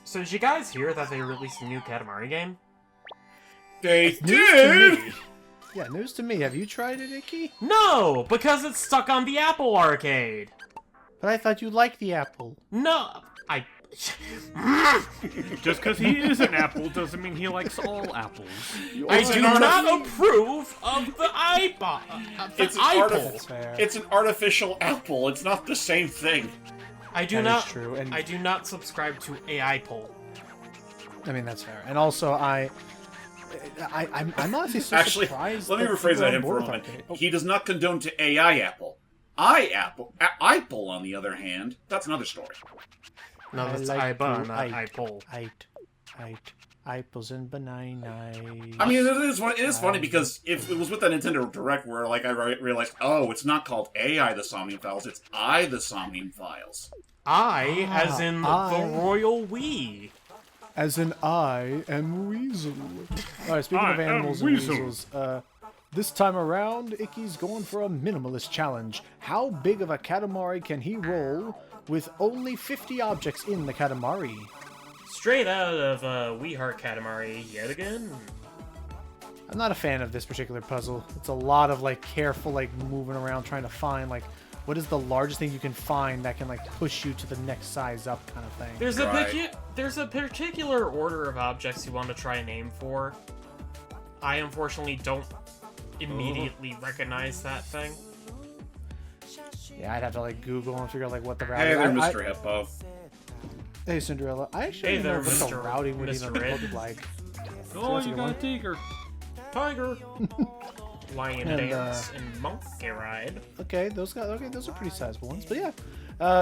So did you guys hear that they released a new Katamari game? They News to did! me. Yeah, news to me. Have you tried it, Ikki? No, because it's stuck on the Apple Arcade. But I thought you liked the apple. No, I... Just because he is an apple doesn't mean he likes all apples. I do not approve of the iPod. It's an That's fair. It's an artificial apple. It's not the same thing. I do That not. is true, and- I do not subscribe to AI poll. I mean, that's fair. And also, I'm honestly so Actually, surprised. let me that rephrase people are that on him for board a with moment. that. Oh, He does not condone to AI Apple. Apple, on the other hand, that's another story. No, I that's like iPod, to not iPoll. apples and bananas. I mean, it is funny because if it was with that Nintendo Direct where, like, I realized, oh, it's not called AI the Somnium Files, it's I the Somnium Files. As in I. the Royal We. As in, I am Weasel. Alright, speaking I of am animals and Weasel. weasels, this time around, Ikki's going for a minimalist challenge. How big of a Katamari can he roll with only 50 objects in the Katamari? Straight out of We Heart Katamari yet again. I'm not a fan of this particular puzzle. It's a lot of, like, careful, like, moving around trying to find, like, what is the largest thing you can find that can, like, push you to the next size up kind of thing. There's Right. there's a particular order of objects you want to try and aim for. I unfortunately don't immediately recognize that thing. Yeah, I'd have to, like, Google and figure out, like, what the route Hey is. there, Mr. Hippo. Hey, Cinderella. I actually Hey don't there, know what the Mr. routing would Mr. even Red. look like. Oh, that's a you good got one. a tiger. Tiger. Lion And, Dance and Monkey Ride. Okay, those are pretty sizable ones. But yeah,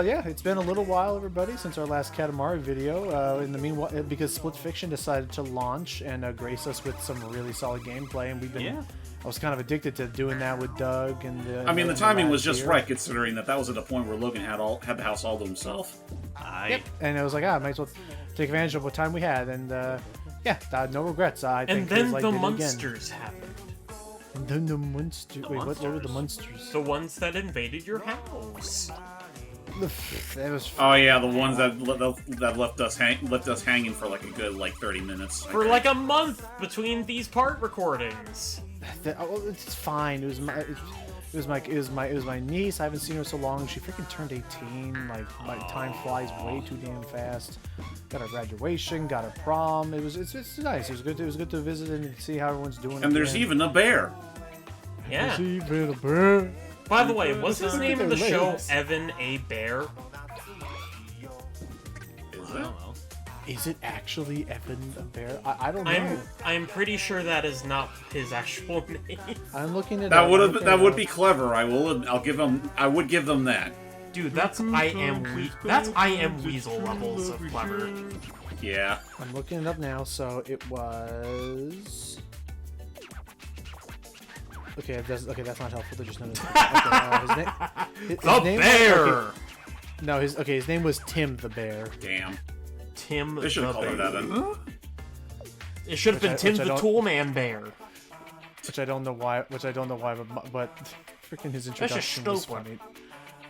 yeah, it's been a little while, everybody, since our last Katamari video. In the meanwhile, because Split Fiction decided to launch and grace us with some really solid gameplay, and we've been. Yeah. I was kind of addicted to doing that with Doug and. I mean, the timing was just here. right, considering that was at a point where Logan had the house all to himself. Yep, and it was like, I might as well take advantage of what time we had, and yeah, no regrets. I And think it then was like the did it again. monsters happened. And then the monsters. Wait, what were the monsters? The ones that invaded your house. That was Oh yeah, the ones that left us hanging for like a good 30 minutes. For like a month between these part recordings. it's fine. It was my niece. I haven't seen her so long. She freaking turned 18. Like my time flies way too damn fast. Got her graduation. Got her prom. It's nice. It was good. It was good to visit and see how everyone's doing. And there's again. even a bear. Yeah. There's even a bear. By the way, was his name in the Their show legs. Evan A. Bear? Is it? Is it actually Evan a bear? I don't know. I'm pretty sure that is not his actual name. I'm looking at That would be clever. I'll give them. I would give them that. Dude, that's I am Weasel levels of clever. Yeah. I'm looking it up now. So it was. Okay, that's not helpful. They're just noticing. Okay, his The name bear. Okay, no, his name was Tim the Bear. Damn. Tim They should the have called her Bear. that then. It should have been Which Tim I the don't- Toolman Bear. Which I don't know why. But freaking his introduction was stupid. funny.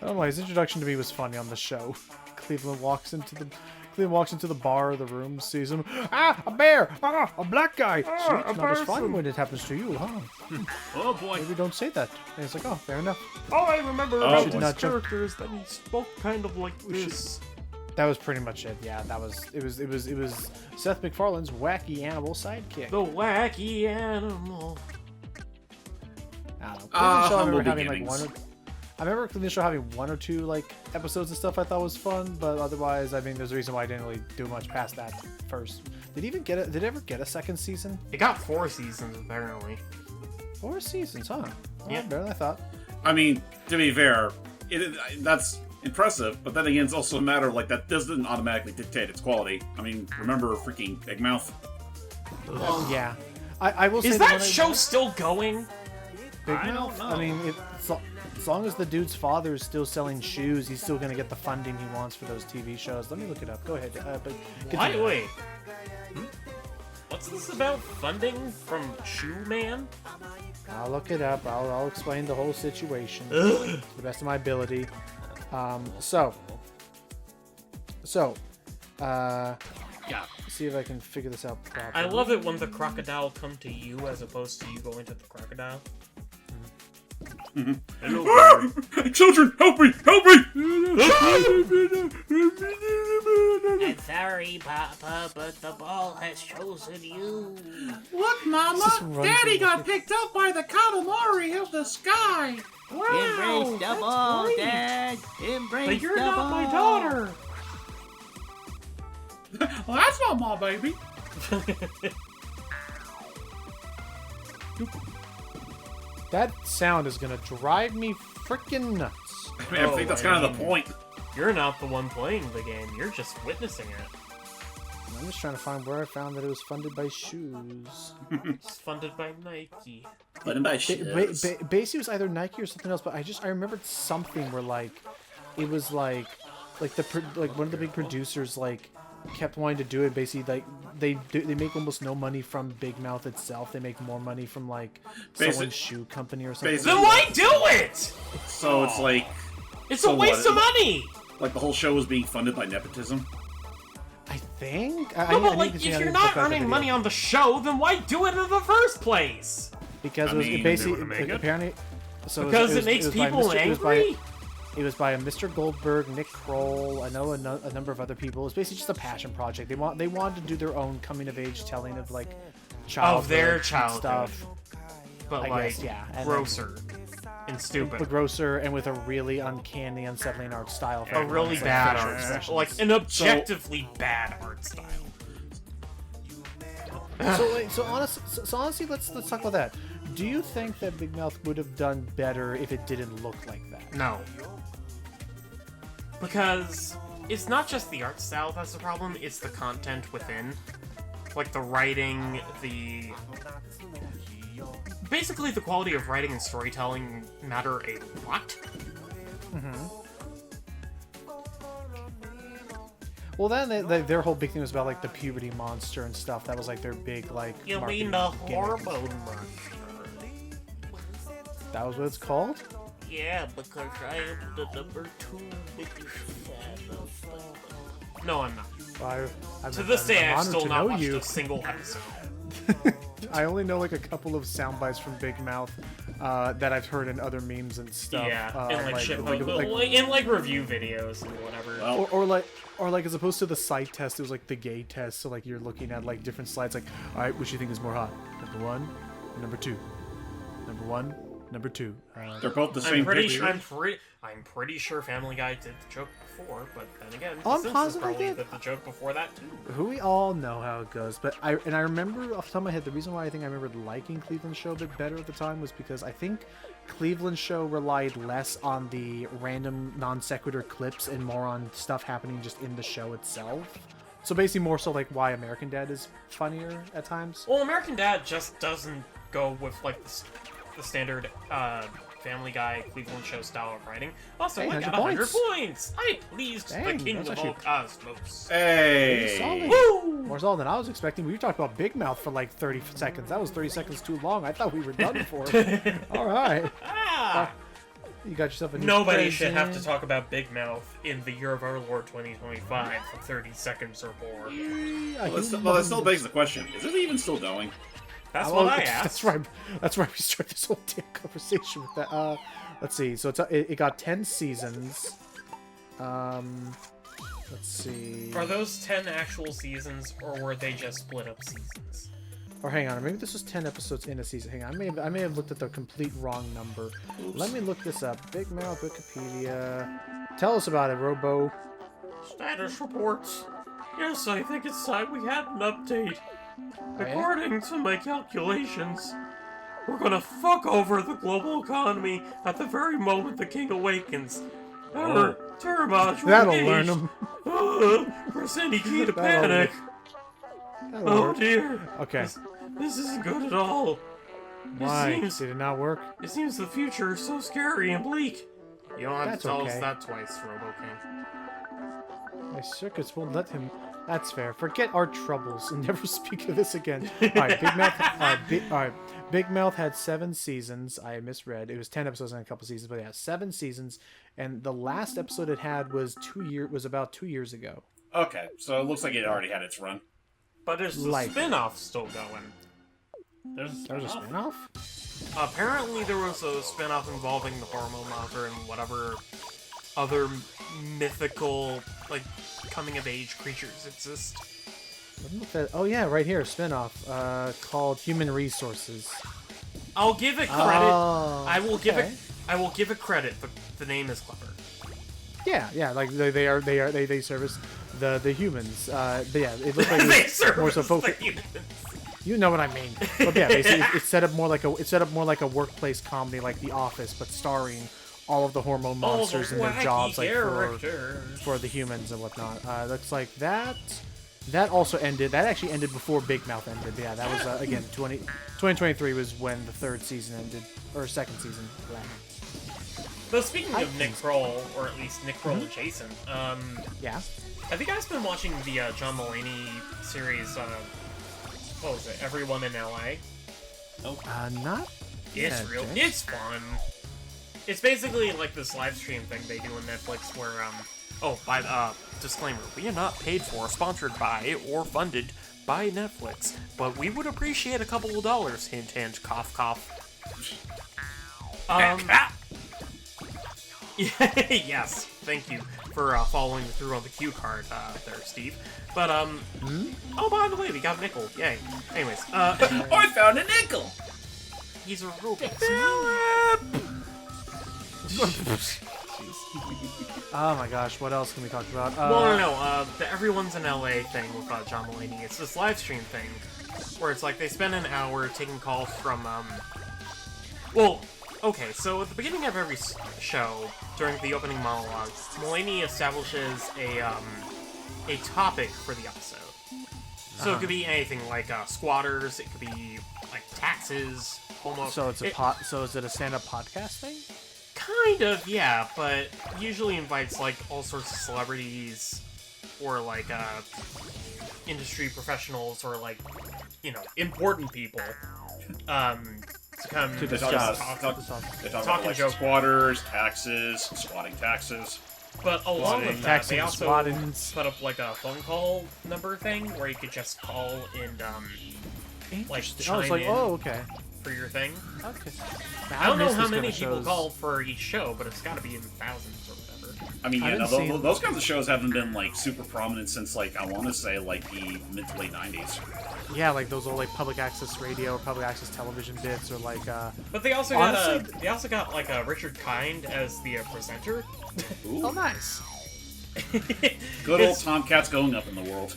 I don't know. His introduction to me was funny on the show. Cleveland walks into the bar or the room, sees him. Ah, a bear! Ah, a black guy! See, it's not as fun when it happens to you, huh? Oh boy. Maybe don't say that. And it's like, oh, fair enough. All I remember Oh, about should this not jump- character is that he spoke kind of like this. That was pretty much it. Yeah, it was Seth MacFarlane's wacky animal sidekick. The wacky animal. I don't know. Cleveland Show, I humble remember having beginnings. I remember Cleveland Show having one or two episodes and stuff I thought was fun, but otherwise, I mean, there's a reason why I didn't really do much past that first. Did it ever get a second season? It got 4 seasons apparently. 4 seasons, huh? Oh, Yeah. better than I thought. I mean, to be fair, that's impressive, but then again, it's also a matter of that doesn't automatically dictate its quality. I mean, remember freaking Big Mouth? Yeah, I will say Is when that I show watched still going? Big I Mouth? don't know. I mean, as long as the dude's father is still selling shoes, he's still gonna get the funding he wants for those TV shows. Let me look it up. Go ahead. But continue. Wait. What's this about funding from Shoe Man? I'll look it up. I'll explain the whole situation to the best of my ability. Yeah. See if I can figure this out properly. I love it when the crocodile come to you as opposed to you going to the crocodile. Hello, bird. Children, help me! Help me! I'm sorry, Papa, but the ball has chosen you. Look, Mama! Just run Daddy through got it. picked up by the Katamari of the sky! Embrace the ball, great. Dad. Embrace But you're the not ball. my daughter! Well, that's not my baby! That sound is gonna drive me freaking nuts. I mean, I think that's kind of the point. You're not the one playing the game, you're just witnessing it. I'm just trying to find where I found that it was funded by shoes. It's funded by Nike. Let him buy Basically, it was either Nike or something else, but I remembered something where like it was like one of the big producers like kept wanting to do it. Basically, like they make almost no money from Big Mouth itself. They make more money from like someone's shoe company or something. Basic- Then why do it? So it's like, It's So a waste what? of money! like the whole show was being funded by nepotism. I think. No, but like, if you're not earning money on the show, then why do it in the first place? because I it was mean, basically they wanna make it. apparently. So Because it was makes was by people angry? It was by a Mr. Goldberg, Nick Kroll, I know a number of other people. It was basically just a passion project. They wanted to do their own coming of age telling of like childhood Of their and childhood. stuff. But I like, guess, yeah, and then- grosser and stupid. The grosser and with a really uncanny, unsettling art style. for A everyone. really It's bad facial art expressions. style. Like, an objectively bad art style. So honestly, let's talk about that. Do you think that Big Mouth would have done better if it didn't look like that? No. Because it's not just the art style that's the problem, it's the content within. Like the writing, basically the quality of writing and storytelling matter a lot. Well, then their whole big thing was about like the puberty monster and stuff. That was like their big like. You marketing mean the gimmick. hormone monster? That was what it's called. Yeah, because I am the #2 biggest fan of them. No, I'm not. I'm, To this day, I'm I've honored still to not know watched you. a single episode. I only know like a couple of sound bites from Big Mouth that I've heard in other memes and stuff. Yeah, in like shit, like- in like review videos and whatever. Well, or like as opposed to the side test, it was like the gay test. So like you're looking at like different slides. Like, all right, which do you think is more hot? Number 1, or number 2? Number 1, number 2. they're both the same picture. I'm pretty sure Family Guy did the joke before, but then again, Oh, I'm Simpsons positive they probably did. did the joke before that too. Who we all know how it goes, but I remember off the top of my head the reason why I think I remembered liking Cleveland Show a bit better at the time was because I think Cleveland Show relied less on the random non sequitur clips and more on stuff happening just in the show itself. So basically more so like why American Dad is funnier at times. Well, American Dad just doesn't go with like the standard Family Guy Cleveland Show style of writing. Also, Hey, I got 100 100 points. I pleased Dang, the king that's of all actually- cosmos. Hey! Solid. Woo! More solid than I was expecting. We talked about Big Mouth for like 30 seconds. That was 30 seconds too long. I thought we were done for. All right. Ah! You got yourself a new Nobody should have to present. talk about Big Mouth in the year of our Lord 2025 for 30 seconds or more. Yeah, Well, that still begs the question: is it even still going? That's Well, what I asked. That's right. That's why we start this whole damn conversation with that. Let's see. So it got 10 seasons. Let's see. Are those 10 actual seasons, or were they just split up seasons? Or hang on, maybe this was 10 episodes in a season. Hang on, I may have looked at the complete wrong number. Let me look this up. Big Mouth Wikipedia. Tell us about it, Robo. Status reports. Yes, I think it's time we had an update. yeah? According to my calculations, we're gonna fuck over the global economy at the very moment the king awakens. Our Terramage will That'll engage. learn him. Press any key to That'll panic. That'll Oh work. dear. Okay. This isn't good at all. Why? seems- Did it not work? It seems the future is so scary and bleak. You don't have That's to tell us okay. that twice, RoboKing. My circuits won't let him. That's fair. Forget our troubles and never speak of this again. Alright, Big Mouth. Big Mouth had 7 seasons. I misread. It was 10 episodes and a couple seasons, but yeah, 7 seasons. And the last episode it had was about 2 years ago. Okay, so it looks like it already had its run. But is the Like- spin-off still going? There's There's a spin-off? Apparently there was a spin-off involving the Hormone Monster and whatever other mythical, like, coming-of-age creatures exist. Oh yeah, right here, spin-off. Called Human Resources. I'll give it credit. Oh, I will give okay. it. I will give it credit, but the name is clever. Yeah, like they service the humans. But yeah, it looks like They it's more so service focused. the humans. You know what I mean. But yeah, basically, it's set up more like a workplace comedy like The Office, but starring all of the hormone monsters and their jobs like for the humans and whatnot. Looks like that. That also ended. That actually ended before Big Mouth ended. But yeah, that was again 2023 was when the third season ended, or second season. But speaking of Nick Kroll, or at least Nick Kroll adjacent, Yeah. have you guys been watching the John Mulaney series? What was it? Everyone in LA. Not. It's Yeah, real. James? It's fun. It's basically like this live stream thing they do on Netflix where, oh, by the, disclaimer, we are not paid for, sponsored by, or funded by Netflix, but we would appreciate a couple of dollars, hint, hint, cough, cough. Yes, thank you for following through on the cue card there, Steve. But, oh, by the way, we got a nickel, yay. Anyways, I found a nickel! he's a robot. Oh my gosh, what else can we talk about? Well, no, the Everyone's in LA thing with John Mulaney. It's this live stream thing where it's like they spend an hour taking calls from, well, okay, so at the beginning of every show, during the opening monologue, Mulaney establishes a topic for the episode. So it could be anything like squatters, it could be like taxes, homo. So it's So is it a stand-up podcast thing? Kind of, yeah, but usually invites like all sorts of celebrities or like industry professionals or like, you know, important people to come To They this talk job. about, they talk Talking about like joke. squatters, taxes, squatting taxes. But along with that, Taxing they also squattins. put up like a phone call number thing where you could just call and like I was chime like, in oh, okay. for your thing. Okay. I don't know missed how this kind many of people shows. call for each show, but it's got to be in thousands or whatever. I mean, I yeah, no, haven't seen- those kinds of shows haven't been like super prominent since like I want to say like the mid to late '90s. Yeah, like those old like public access radio or public access television bits, or like But they also Honestly- got like Richard Kind as the presenter. oh nice. Good old Tomcats going up in the world.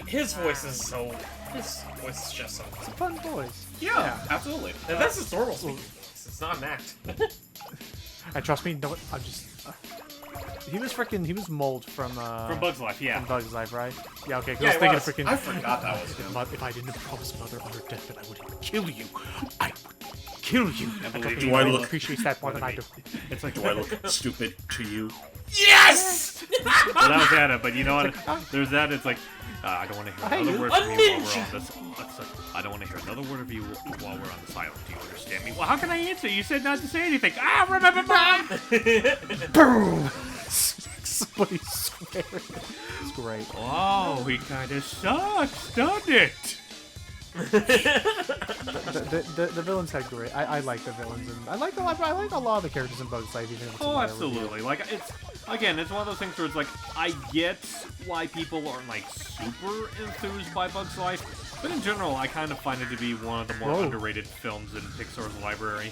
His voice is just so. It's a fun voice. Yeah, absolutely. And that's his normal speaking voice. It's not an act. And trust me, no, I'm just. He was mold from Bugs Life, yeah. from Bugs Life, right? Yeah, okay. 'cause Yeah, I was it thinking was. of freaking. I forgot that was him. If I didn't promise Mother on her deathbed, I would kill you. I would kill you. I believe can't you. believe Do I no look- one appreciates that more than I do. It's like, Do I look stupid to you? Yes! well, that was Anna, but you know what? There's that, it's like, I don't want to hear another word A from you while we're ninja! on this. I don't want to hear another word of you while we're on this island. Do you understand me? Well, how can I answer? You said not to say anything. Ah, remember, Mom! Boom! Somebody swear. It's great. Oh, he kind of sucks, doesn't it? The villains had great. I like the villains, and I like a lot of the characters in Bugs Life. Even if it's a Oh, minor review. absolutely. Like, it's one of those things where it's like, I get why people aren't like super enthused by Bugs Life, but in general, I kind of find it to be one of the more Whoa. underrated films in Pixar's library.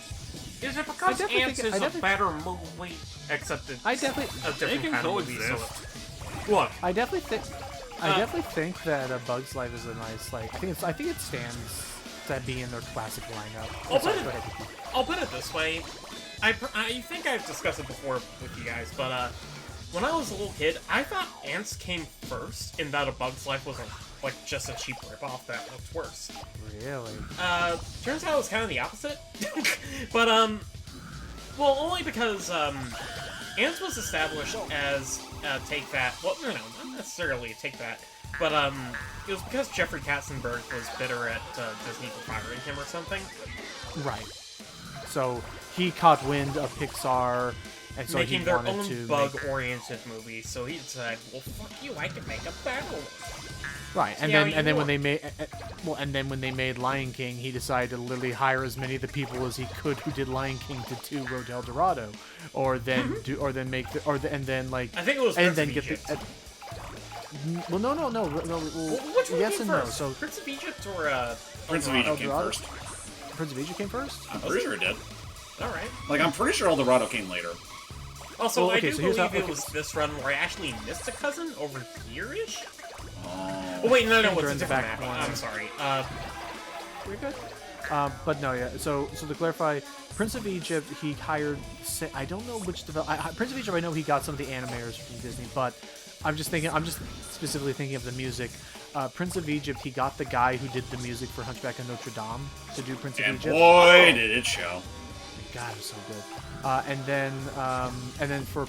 Is it because definitely Ants think- is I a definitely- better movie? Except it's I definitely- a different can kind of movie. So coexist. look, I definitely think that Bugs Life is a nice like. I think it stands to be in their classic lineup. I'll Sorry, put it- go ahead, Ikki. I'll put it this way. I think I've discussed it before with you guys, but when I was a little kid, I thought Ants came first, in that A Bug's Life was like just a cheap ripoff that looked worse. Really? Turns out it was kind of the opposite. But well, only because Ants was established as Take That. Well, no, not necessarily Take That. But it was because Jeffrey Katzenberg was bitter at Disney for firing him or something. Right. So he caught wind of Pixar and so making he their wanted own to make- bug-oriented movie. So he said, "Well, fuck you, I can make a better one." Right, and Yeah, then you and then when are. they made and then when they made Lion King, he decided to literally hire as many of the people as he could who did Lion King to do Road to El Dorado, or then make the and then like I think it was and Prince then of get Egypt. the well no well, Which one yes came and no. first? So Prince of Egypt or Prince of El Egypt came Dorado? first. Prince of Egypt came first. I'm pretty sure it did. All right. Like, I'm pretty sure El Dorado came later. Also, Well, I okay, do so here's believe how- it okay. was this run where I actually missed a cousin over here-ish. Oh. Oh wait, no, it's a During the different back map. one. I'm sorry. We're good. But no, yeah. So to clarify, Prince of Egypt, he hired. I don't know which Prince of Egypt. I know he got some of the animators from Disney, but I'm just specifically thinking of the music. Prince of Egypt, he got the guy who did the music for Hunchback of Notre Dame to do Prince of And Egypt. boy, did it show. God, it was so good. And then for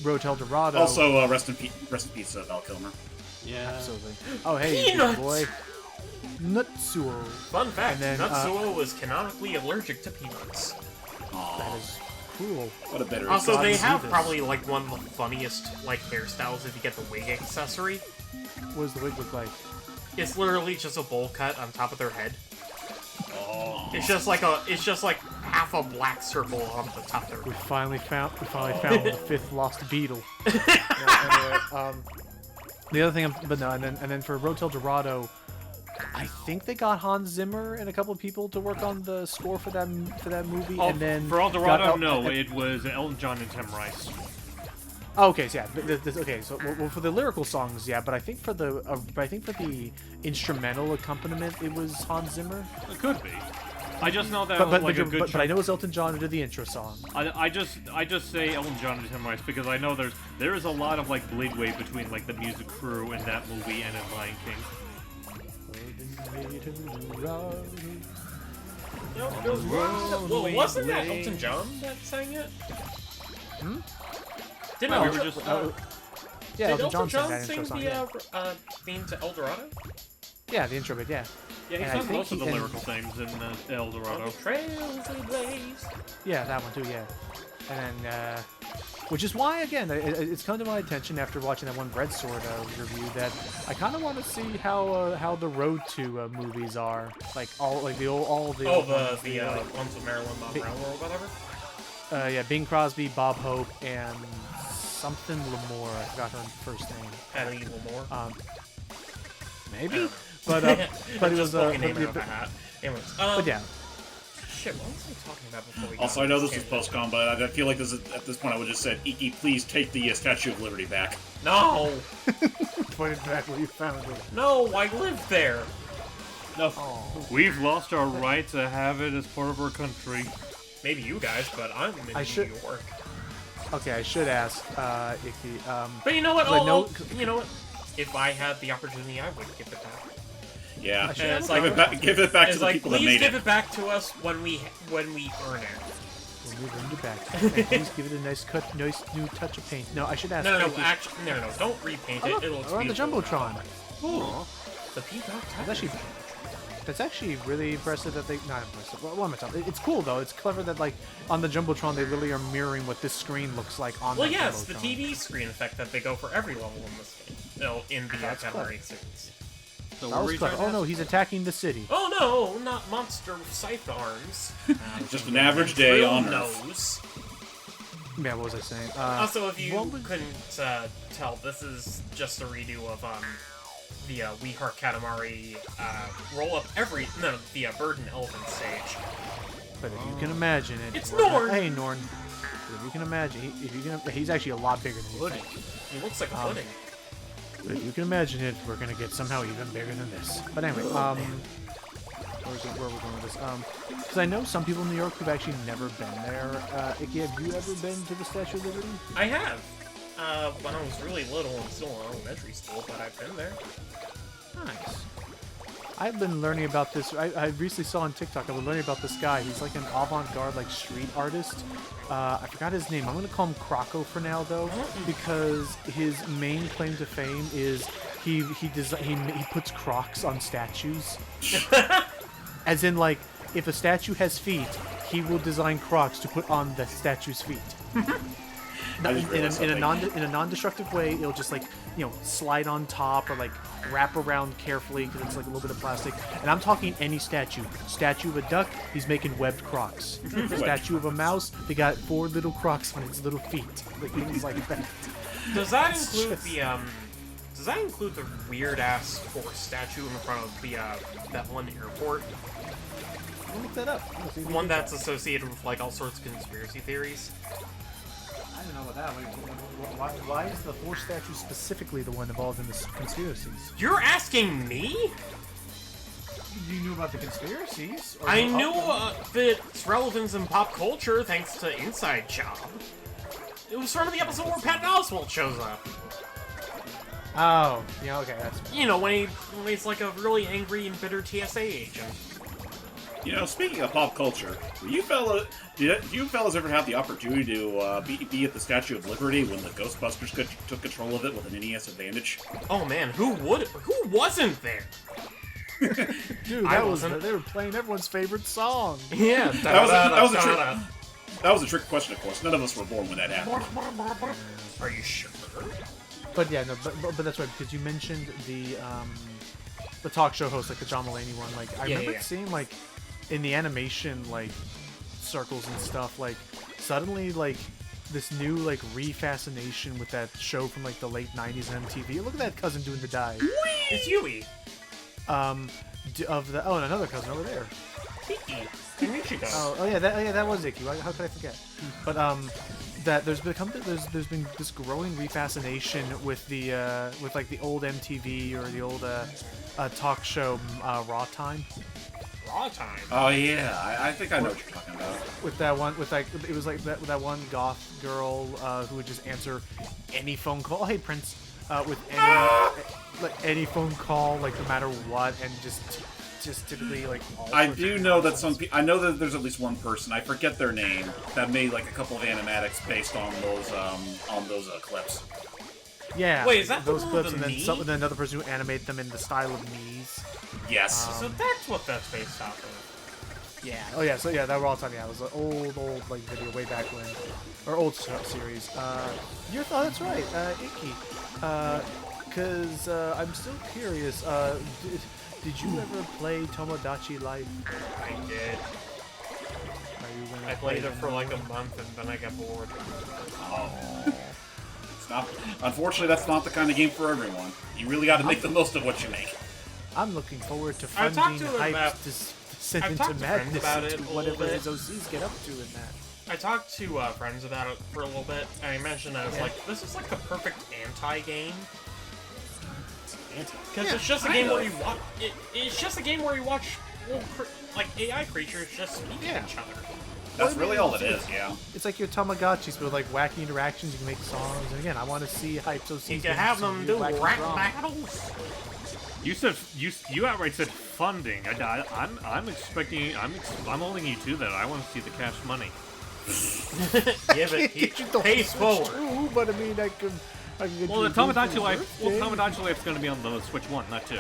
Road to El Dorado. Also, rest in peace, Val Kilmer. Yeah. Absolutely. Oh hey, Peanuts! big boy. Nutsuo. Fun fact: And then, Natsuo was canonically allergic to peanuts. That Aw, is cruel. what a bitter. Also, God, they we see have this. probably like one of the funniest like hairstyles if you get the wig accessory. What does the wig look like? It's literally just a bowl cut on top of their head. Oh. It's just like half a black circle on the top of their We head. finally found the fifth lost beetle. Yeah, anyway, the other thing, and then for Road to El Dorado, I think they got Hans Zimmer and a couple of people to work on the score for that movie, Oh, and then for El got Dorado, no, it was Elton John and Tim Rice. Oh, okay, so yeah, okay, so well, for the lyrical songs, yeah, but I think for the instrumental accompaniment, it was Hans Zimmer. It could be. I just know that But like a good. but I know it's Elton John who did the intro song. I just say Elton John and Tim Rice because I know there is a lot of like blade weight between like the music crew in that movie and in Lion King. Well, wasn't that Elton John that sang it? Didn't No, we Elton, were just. Yeah, did Elton John sang John that sing intro song. the theme to El Dorado? Yeah, the intro bit, yeah. Yeah, he and I sang think most of the and- lyrical themes in El Dorado. Trails we blaze. Yeah, that one too, yeah. And then, which is why, again, it's come to my attention after watching that one Bread Sword review that I kind of want to see how the Road to movies are, like all the old ones, The ones with Marilyn Monroe or whatever. yeah, Bing Crosby, Bob Hope, and something Lamore. I forgot her first name. Patty Lamore. Maybe, but it was a name out of a hat. Anyways, but yeah. Shit, what was I talking about before we Also, got I know on this was post-comm, but I feel like at this point I would just said, Ikki, please take the Statue of Liberty back. No! Pointed back where you found it. No, I lived there! No, we've lost our right to have it as part of our country. Maybe you guys, but I'm in New York. Okay, I should ask Ikki. But you know what? I know- You know what? If I had the opportunity, I would give it back. Yeah, should- And it's give it back to It's the like, people that please made give it. it back to us when we earn it. We'll move it back. And please give it a nice new touch of paint. No, I should ask. No, Ikki. actually, no, don't repaint it. It looks We're on the beautiful. Jumbotron. Ooh, the Peacock Tiger. That's actually really impressive that they. Not impressive. Well, what am I talking? It's cool though. It's clever that like on the Jumbotron they literally are mirroring what this screen looks like on. Well, that yeah, it's the Jumbotron. TV screen effect that they go for every level in this game. No, in the That's Katamari series. So That what were was you clever. trying Oh to no, ask? he's attacking the city. Oh no, not monster scythe arms. Just an average day Drill on Earth. nose. Yeah, what was I saying? Also, if you what was- couldn't tell, this is just a redo of the We Heart Katamari roll up the bird and elephant stage. But if you can imagine it, It's we're gonna- Norn! Hey Norn. If you can imagine, he's actually a lot bigger than you Pudding. think. He looks like a pudding. But if you can imagine it, we're gonna get somehow even bigger than this. But anyway, where are we going with this? Because I know some people in New York who've actually never been there. Ikki, have you ever been to the Statue of Liberty? I have. When I was really little and still in elementary school, but I've been there. Nice. I've been learning about this. I recently saw on TikTok. I've been learning about this guy. He's like an avant-garde, like street artist. I forgot his name. I'm gonna call him Croco for now, though, because his main claim to fame is he puts Crocs on statues. As in, like, if a statue has feet, he will design Crocs to put on the statue's feet. I just realized in a something. non-destructive way, it'll just like, you know, slide on top or like wrap around carefully because it's like a little bit of plastic. And I'm talking any statue. Statue of a duck, he's making webbed Crocs. Statue of a mouse, they got 4 little Crocs on its little feet. Like things like that. Does that include the Does that include the weird ass horse statue in front of the Bethlehem airport? I'll look that up. One that's associated with like all sorts of conspiracy theories. I don't know about that. Why is the horse statue specifically the one involved in the conspiracies? You're asking me? You knew about the conspiracies? Or I know knew of them? its relevance in pop culture thanks to Inside Job. It was from the episode where Patton Oswalt shows up. Oh, yeah, okay, that's... You know, when he's like a really angry and bitter TSA agent. You know, speaking of pop culture, did you fellas ever have the opportunity to be at the Statue of Liberty when the Ghostbusters took control of it with an NES Advantage? Oh man, who wasn't there? Dude, I that was... wasn't. They were playing everyone's favorite song. Yeah, That was a trick question, of course. None of us were born when that happened. Are you sure? But yeah, no, but that's right, because you mentioned the talk show host, like the John Mulaney one. Like, I remember seeing, like, in the animation, like, circles and stuff, like, suddenly, like, this new, like, re-fascination with that show from, like, the late 90s on MTV. Look at that cousin doing the dive. It's Yui. And another cousin over there. Ikki. Oh yeah, that was Ikki. How could I forget? But that there's been this growing re-fascination with the with like the old MTV or the old talk show Raw Time. Raw Time. Oh yeah, I think I know what you're talking about. With that one, with like it was like that one goth girl who would just answer any phone call. Oh, hey Prince, with any phone call, like no matter what, and just typically like. I do know that I know that there's at least one person, I forget their name, that made like a couple of animatics based on those clips. Yeah. Wait, is that those the clips, one and with then me? another person who animated them in the style of Mies. Yes. So that's what that's based off of. Yeah. Oh yeah. So yeah, that Raw Time. Yeah, it was an old like video way back when, or old series. That's right, Ikki. Because I'm still curious. Did you ever play Tomodachi Life? I did. Are you gonna I played play it for like a month and then I got bored. It's not. Unfortunately, that's not the kind of game for everyone. You really got to make the most of what you make. I'm looking forward to I've talked funding to him hype about- to send I've into talked to friends madness about it into a little whatever bit. his OCs get up to in that. I talked to friends about it for a little bit, and I mentioned I was like, this is like the perfect anti-game. Because it's just a game where you watch. It's just a game where you watch like AI creatures just speak to each other. That's really all it is, yeah. It's like your Tamagotchis with like wacky interactions. You can make songs, and again, I want to see hype OCs. You get can have some them new do wacky rap drama. battles. You said you outright said funding. I'm expecting. I'm holding you to that. I want to see the cash money. Give it. Get you the Pace Switch forward. 2, but I mean, I can get Well, you the a game Tomodachi for Life. your Well, birthday. Tomodachi Life's going to be on the Switch 1, not 2.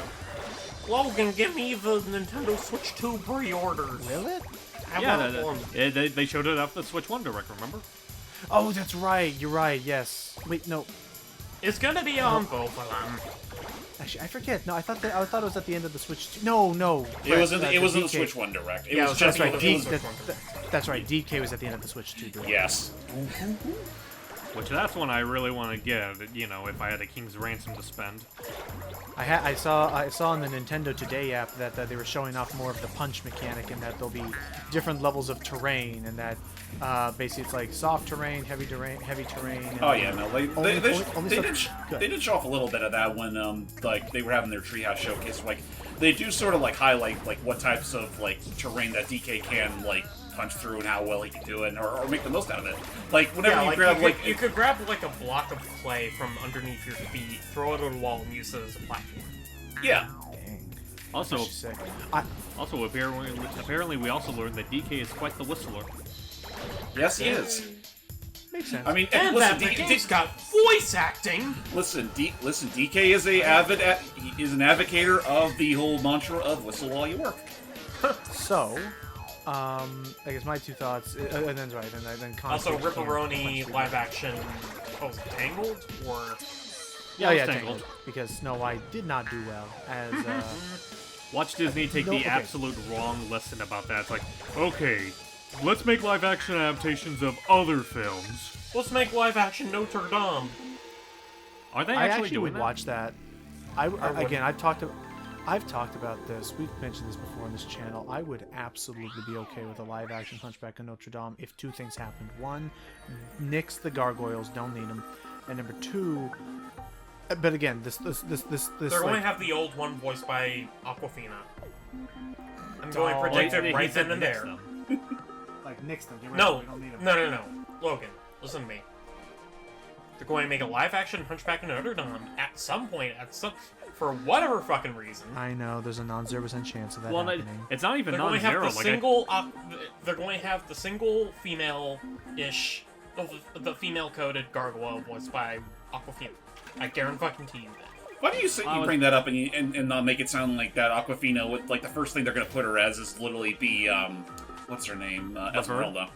Logan, give me the Nintendo Switch 2 pre-orders. Will it? I Yeah, want one. they showed it off the Switch 1 Direct. Remember? Oh, that's right. You're right. Yes. Wait, no. It's gonna be on both of them. Actually, I forget. No, I thought it was at the end of the Switch. No. It was in the the DK. Switch 1 Direct. It Yeah, was it just was That's right. it was D, Switch one. that's right. DK was at the end of the Switch 2. Direct. Yes. Which that's one I really want to get. You know, if I had a King's Ransom to spend. I saw on the Nintendo Today app that they were showing off more of the punch mechanic, and that there'll be different levels of terrain, and that basically it's like soft terrain, heavy terrain. And Oh yeah, no, only they did show off a little bit of that when like they were having their Treehouse showcase. Like they do sort of like highlight like what types of like terrain that DK can like punch through and how well he can do it, or make the most out of it. Like whenever Yeah, you grab you could grab like a block of clay from underneath your feet, throw it on a wall, and use it as a platform. yeah. Dang. Also, That's sick. apparently we also learned that DK is quite the whistler. Yes, he is. Makes sense. I mean, And listen, that the game's got voice acting. listen, DK is an advocator of the whole mantra of whistle while you work. So, I guess my two thoughts, and then right, and then Also, conflict can't Ripperoni punch live action. Oh, Tangled or Yeah, yeah, Tangled. Tangled. Because Snow White did not do well as. Watch Disney take No, the okay. absolute wrong lesson about that. It's like, okay, let's make live action adaptations of other films. let's make live action Notre Dame. Are they I actually actually doing would that? watch that. wouldn't. Again, I've talked about this. We've mentioned this before on this channel. I would absolutely be okay with a live action Hunchback of Notre Dame if two things happened. One, nix the gargoyles, don't need them, and number two. But again, this. They're going to have the old one voiced by Aquafina. I'm going to Oh, predict He it right said then and nix there. them. like nix them. No, no. Logan, listen to me. They're going to make a live action Hunchback of Notre Dame at some point, for whatever fucking reason. I know there's a non-0% chance of that Well, happening. it's not even They're going to have non-zero. the Like, single. They're going to have the single female-ish, the female-coded gargoyle voiced by Aquafina. I guarantee you that. Why do you say you bring that up and make it sound like that Aquafina with like the first thing they're gonna put her as is literally be what's her name, Esmeralda.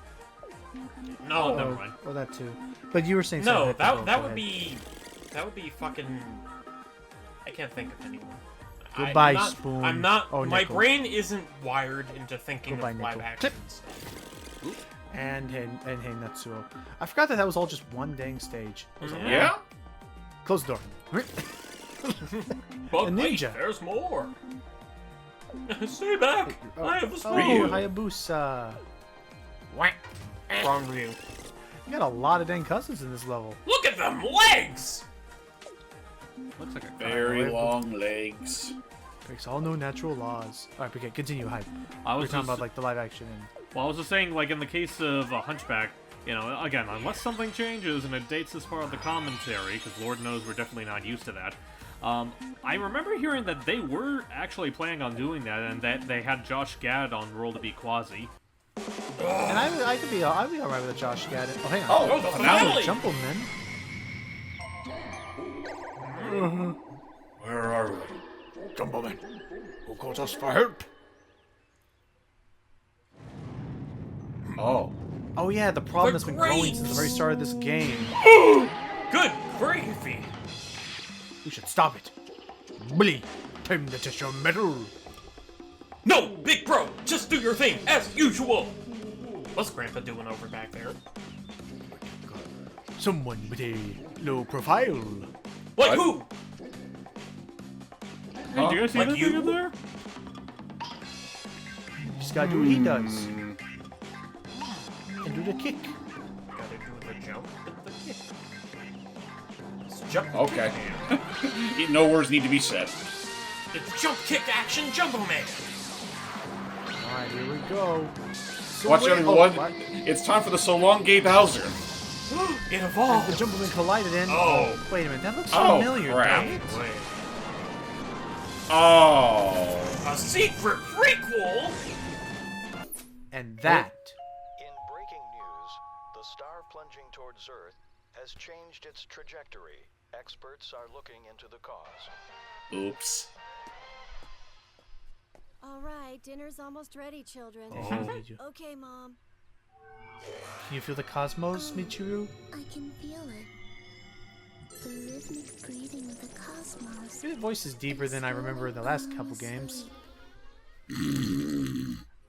No, never mind. Well, that too. But you were saying no, something. that Go would ahead. be fucking. I can't think of anyone. Goodbye, I'm not, Spoon. I'm not. Oh, my Nickel. brain isn't wired into thinking Goodbye, of live Nickel. actions. And hey, Natsuo. I forgot that was all just one dang stage. Yeah? Close the door. But A wait, ninja. there's more. Stay back. I have a Oh, spoon. Hayabusa. Wrong Ryu. You got a lot of dang cousins in this level. Look at them legs. Looks like a Very long legs. Breaks all no natural laws. Alright, okay, continue, Hype. I We're was talking just, about like the live action and well, I was just saying, like in the case of a Hunchback, you know, again, unless something changes and it dates as part of the commentary, because Lord knows we're definitely not used to that. I remember hearing that they were actually planning on doing that, and that they had Josh Gad on roll to be Quasi. and I'd be alright with a Josh Gad. Oh, hang on. Oh, the finale! finale! Jumbomen. Where are we? Jumbomen. Who calls us for help? Oh. Oh yeah, the problem The that's been growing great- since the very start of this game. Good gravy. We should stop it. Bully, time to test your metal. No, big bro, just do your thing as usual. What's Grandpa doing over back there? Someone with a low profile. Like What? who? Hey, did you guys see Like that you? thing up there? Just gotta do what he does. And do the kick. Gotta do the jump and the kick. It's jump Okay. kick. No words need to be said. It's jump kick action Jumbomen. Alright, here we go. So Watch wait- everyone. what? It's time for the so long Gabe Bowser. It The evolved. Jumbomen collided in. Oh. Wait a minute, that looks Oh, familiar. crap. Damn it. Wait. Oh. A secret prequel? And that. In breaking news, the star plunging towards Earth has changed its trajectory. Experts are looking into the cause. Oops. All right, dinner's almost ready, children. Can Okay, Mom. you feel the cosmos, Michiru? I can feel it. The rhythmic breathing of the cosmos. Your voice is deeper than I remember in the last couple games.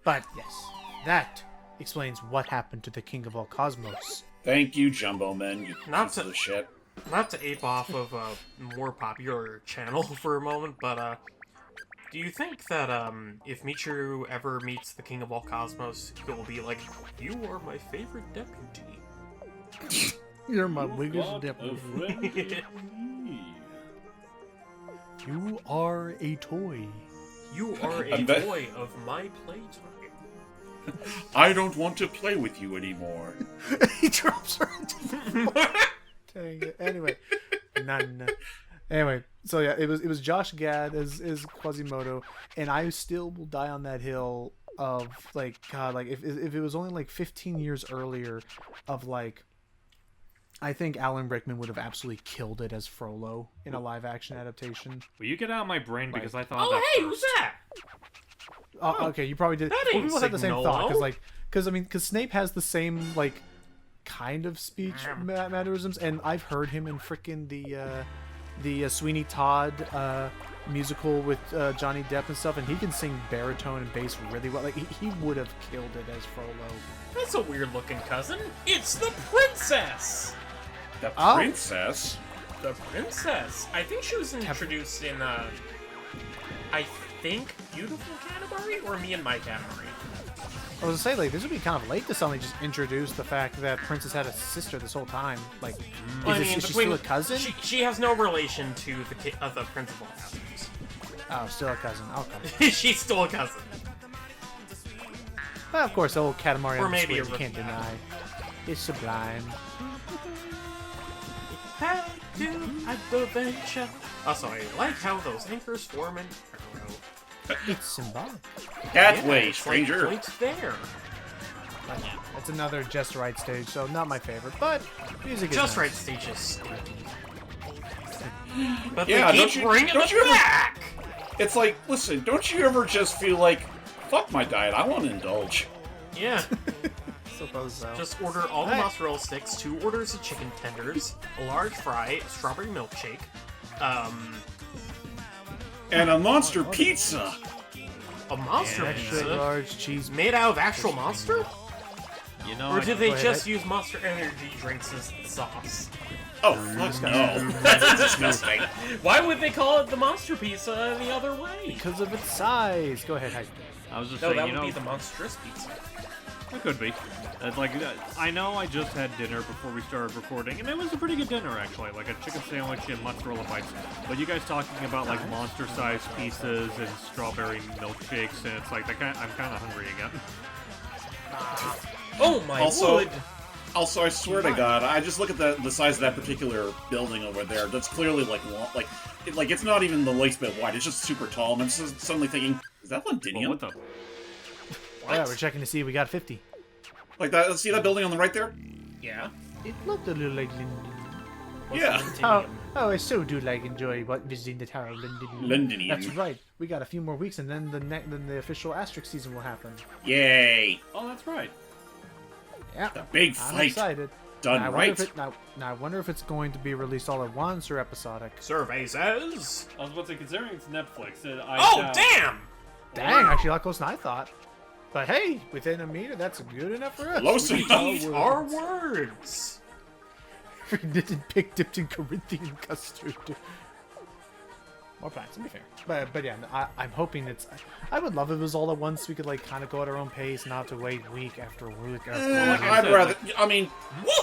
But yes, that explains what happened to the King of all Cosmos. Thank you, Jumbomen. You Not piece to- of shit. Not to ape off of a more popular channel for a moment, but do you think that if Michiru ever meets the King of all Cosmos, he'll be like, "You are my favorite deputy"? You're my biggest deputy. You are a toy. You are a I bet- toy of my playtime. I don't want to play with you anymore. He drops her. Dang it. Anyway, none. Anyway, so yeah, it was Josh Gad as Quasimodo, and I still will die on that hill of like God, like if it was only like 15 years earlier, of like. I think Alan Rickman would have absolutely killed it as Frollo in a live action adaptation. Will you get out of my brain because I thought Oh, that hey, first. who's that? Okay, you probably did. That Well, ain't we both had the same thought, Signolo. because Snape has the same like kind of speech mannerisms, and I've heard him in frickin' the Sweeney Todd musical with Johnny Depp and stuff, and he can sing baritone and bass really well. Like he would have killed it as Frollo. That's a weird-looking cousin. It's the princess! The Oh. princess? The princess. I think she was introduced in, I think, Beautiful Katamari or Me and My Katamari. I was gonna say, like, this would be kind of late to suddenly just introduce the fact that Princess had a sister this whole time. Like, is she still a cousin? She has no relation to the principal hazards. Oh, still a cousin. Okay. She's still a cousin. Well, of course, old Katamari Or on the maybe Switch, a you can't rookie. deny. It's sublime. How do adventure? Also, I like how those anchors form an arrow. It's symbolic. That Yeah, way, it's stranger. Like right there. It's another Just Right stage, so not my favorite, but music is Just nice. Right stage is stinky. But Yeah, they don't keep you- bringing don't it you ever- back! It's like, listen, don't you ever just feel like, fuck my diet, I want to indulge. Yeah. Suppose so. Just order all the Hey. mozzarella sticks, 2 orders of chicken tenders, a large fry, a strawberry milkshake, And a monster pizza. a monster Extra pizza large cheese. made out of actual monster? You know, Or I- did they Go ahead, just use Monster Energy drinks as the sauce? Oh, fuck no. That's disgusting. Why would they call it the monster pizza any other way? Because of its size. Go ahead, Hyde. I was just No, saying, that you would know, be the monstrous pizza. it could be. Like, I know I just had dinner before we started recording, and it was a pretty good dinner, actually. Like a chicken sandwich and mozzarella bites. But you guys talking about, like, monster-sized pizzas and strawberry milkshakes, and it's like, I'm kind of hungry again. Oh my Also- wood! Also, I swear to God, I just look at the size of that particular building over there. That's clearly like it's not even the least bit wide. It's just super tall. And I'm just suddenly thinking, is that Well, Londinium? what the? Oh, yeah, we're checking to see. We got 50. Like that? See that building on the right there? Yeah. It looked a little like Linden. Yeah. Oh, I so do like enjoy visiting the Tower of Linden. Londinium. That's right. We got a few more weeks, and then then the official Asterisk season will happen. Yay! Oh, that's right. Yeah, The big I'm fight excited. done Now, I right. wonder if now I wonder if it's going to be released all at once or episodic. Survey says. I was about to say, considering it's Netflix, Oh damn! Dang, actually a lot closer than I thought. But hey, within a meter, that's good enough for us. Close We enough. eat Eat our words. Knitted pig dipped in Corinthian custard. More plants, to be fair. But yeah, I'm hoping it's. I would love if it was all at once. We could like kind of go at our own pace, not have to wait week after week. like I I'd said, rather. I mean,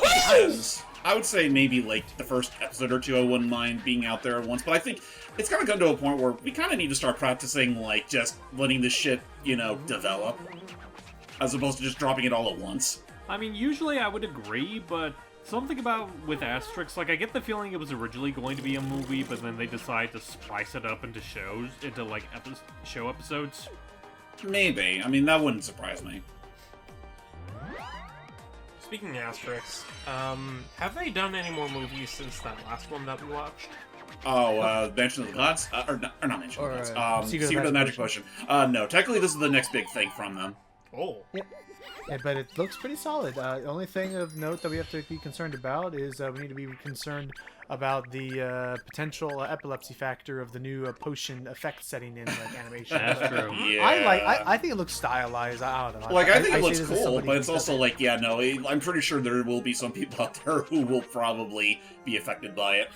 depends. I would say maybe like the first episode or two, I wouldn't mind being out there at once. But I think it's kind of gotten to a point where we kind of need to start practicing like just letting this shit, develop, as opposed to just dropping it all at once. I mean, usually I would agree, but something about with Asterix, like I get the feeling it was originally going to be a movie, but then they decide to splice it up into shows, into like show episodes. Maybe. I mean, that wouldn't surprise me. Speaking of Asterix, have they done any more movies since that last one that we watched? Oh, Mansion of the Gods? Or not Mansion of the Gods. Secret of the Magic Potion. No, technically this is the next big thing from them. Oh. Yep. Yeah, but it looks pretty solid. The only thing of note that we have to be concerned about is we need to be concerned about the potential epilepsy factor of the new potion effect setting in like animation. That's true. Yeah. I think it looks stylized. I don't know. Like, I think it say looks this as cool, somebody but it's who also doesn't- like, yeah, no, I'm pretty sure there will be some people out there who will probably be affected by it.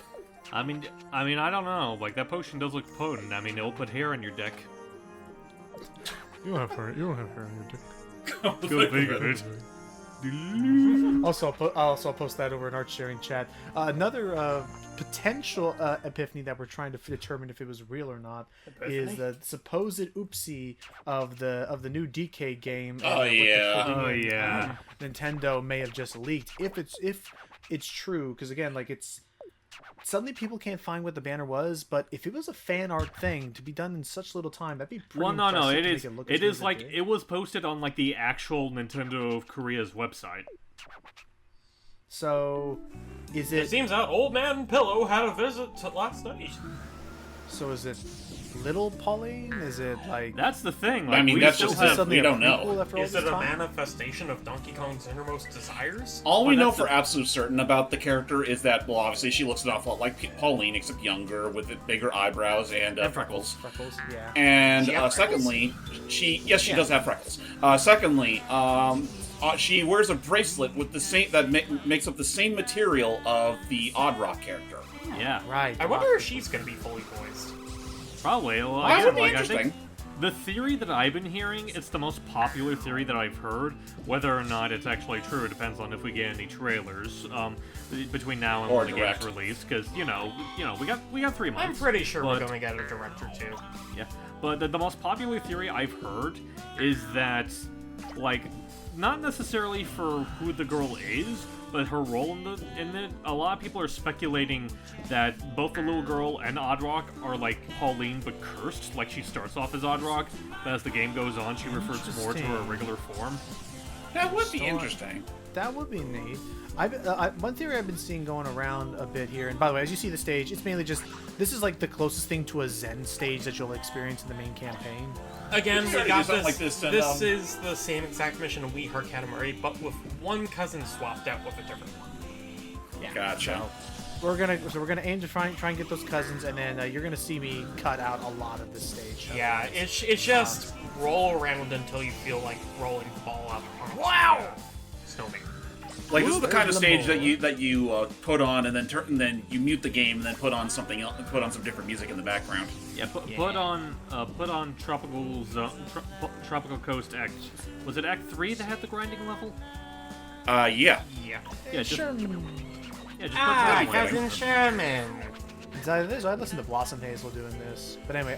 I mean, I don't know. Like that potion does look potent. I mean, it'll put hair in your deck. You don't have hair in your dick. Go figure it. Also, I'll post that over in art sharing chat. Another potential epiphany that we're trying to determine if it was real or not is the supposed oopsie of the new DK game. Oh, with the yeah. pudding Oh, and, yeah. Nintendo may have just leaked. If it's true, because again, like it's suddenly people can't find what the banner was. But if it was a fan art thing to be done in such little time, that'd be pretty. Well, no, impressive it to is. make look It as good is as like did. it was posted on like the actual Nintendo of Korea's website. So, is It it? seems that Old Man Pillow had a visit last night. So is it Little Pauline? Is it like? That's the thing. I mean, we that's still just have. suddenly we a don't prequel know. after all Is this it a time? manifestation of Donkey Kong's innermost desires? All we But know that's for the- absolute certain about the character is that, well, obviously she looks an awful lot like Pauline, except younger, with bigger eyebrows and freckles. Freckles, yeah. And She have secondly, she Yeah. does have freckles. Secondly, she wears a bracelet with the same that makes up the same material of the Odd Rock character. Yeah, Right. I wonder if she's gonna be fully voiced. probably. Well, That again, would be like I interesting. think the theory that I've been hearing, it's the most popular theory that I've heard. Whether or not it's actually true depends on if we get any trailers between now and Or when the game's direct. released. Because we got 3 months. I'm pretty sure we're but- gonna get a director too. Yeah, but the most popular theory I've heard is that, like, not necessarily for who the girl is, but her role in it. A lot of people are speculating that both the little girl and Oddrock are like Pauline but cursed. Like she starts off as Oddrock, but as the game goes on, she refers more to her Interesting. regular form. That would be interesting. That would be neat. One theory I've been seeing going around a bit here, and by the way, as you see the stage, it's mainly just this is like the closest thing to a Zen stage that you'll experience in the main campaign. Again, We we tried to got do something this. like this and, This is the same exact mission in We Heart Katamari, but with one cousin swapped out with a different one. Gotcha. We're gonna aim to try and get those cousins, and then you're gonna see me cut out a lot of this stage. Yeah, it's just roll around until you feel like rolling the ball out on Snowman. Like this is the kind of There's stage the that you put on and then you mute the game and then put on something else, put on some different music in the background. Yeah, put on Tropical Tropical Coast Act. Was it Act 3 that had the grinding level? Yeah. Yeah. Yeah, just Sure. yeah, just Ah, put that cousin one. Sherman. It's either this or I listened to Blossom Hazel doing this. But anyway,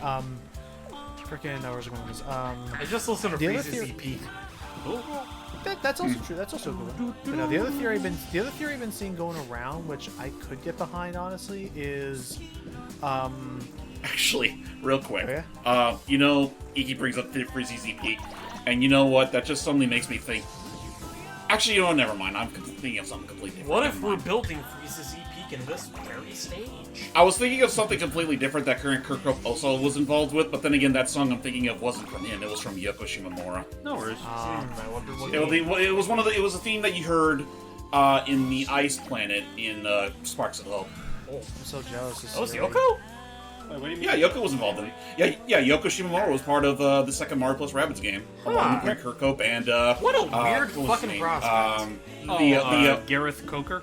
freaking, where's it going with this? I just listened to The other Freeze's theory- EP. That's also true. That's also cool. But no, the other theory I've been seeing going around, which I could get behind honestly, is Actually, real quick. Oh, Ikki brings up the Frizzy's EP, and you know what? That just suddenly makes me think. Actually, never mind. I'm thinking of something completely different. What if Never we're mind. building Freeze's EP in this very stage? I was thinking of something completely different that current Kirkhope also was involved with, but then again, that song I'm thinking of wasn't from him. It was from Yoko Shimomura. No worries. I wonder what. It was a theme that you heard in the Ice Planet in Sparks of Hope. I'm so jealous. This Oh, it's is really- Yoko? Yeah, Yoko was involved in it. Yeah, Yoko Shimomura was part of the second Mario plus Rabbids game, along with Greg Kirkhope and What a weird what was his fucking name? prospect. Gareth Coker.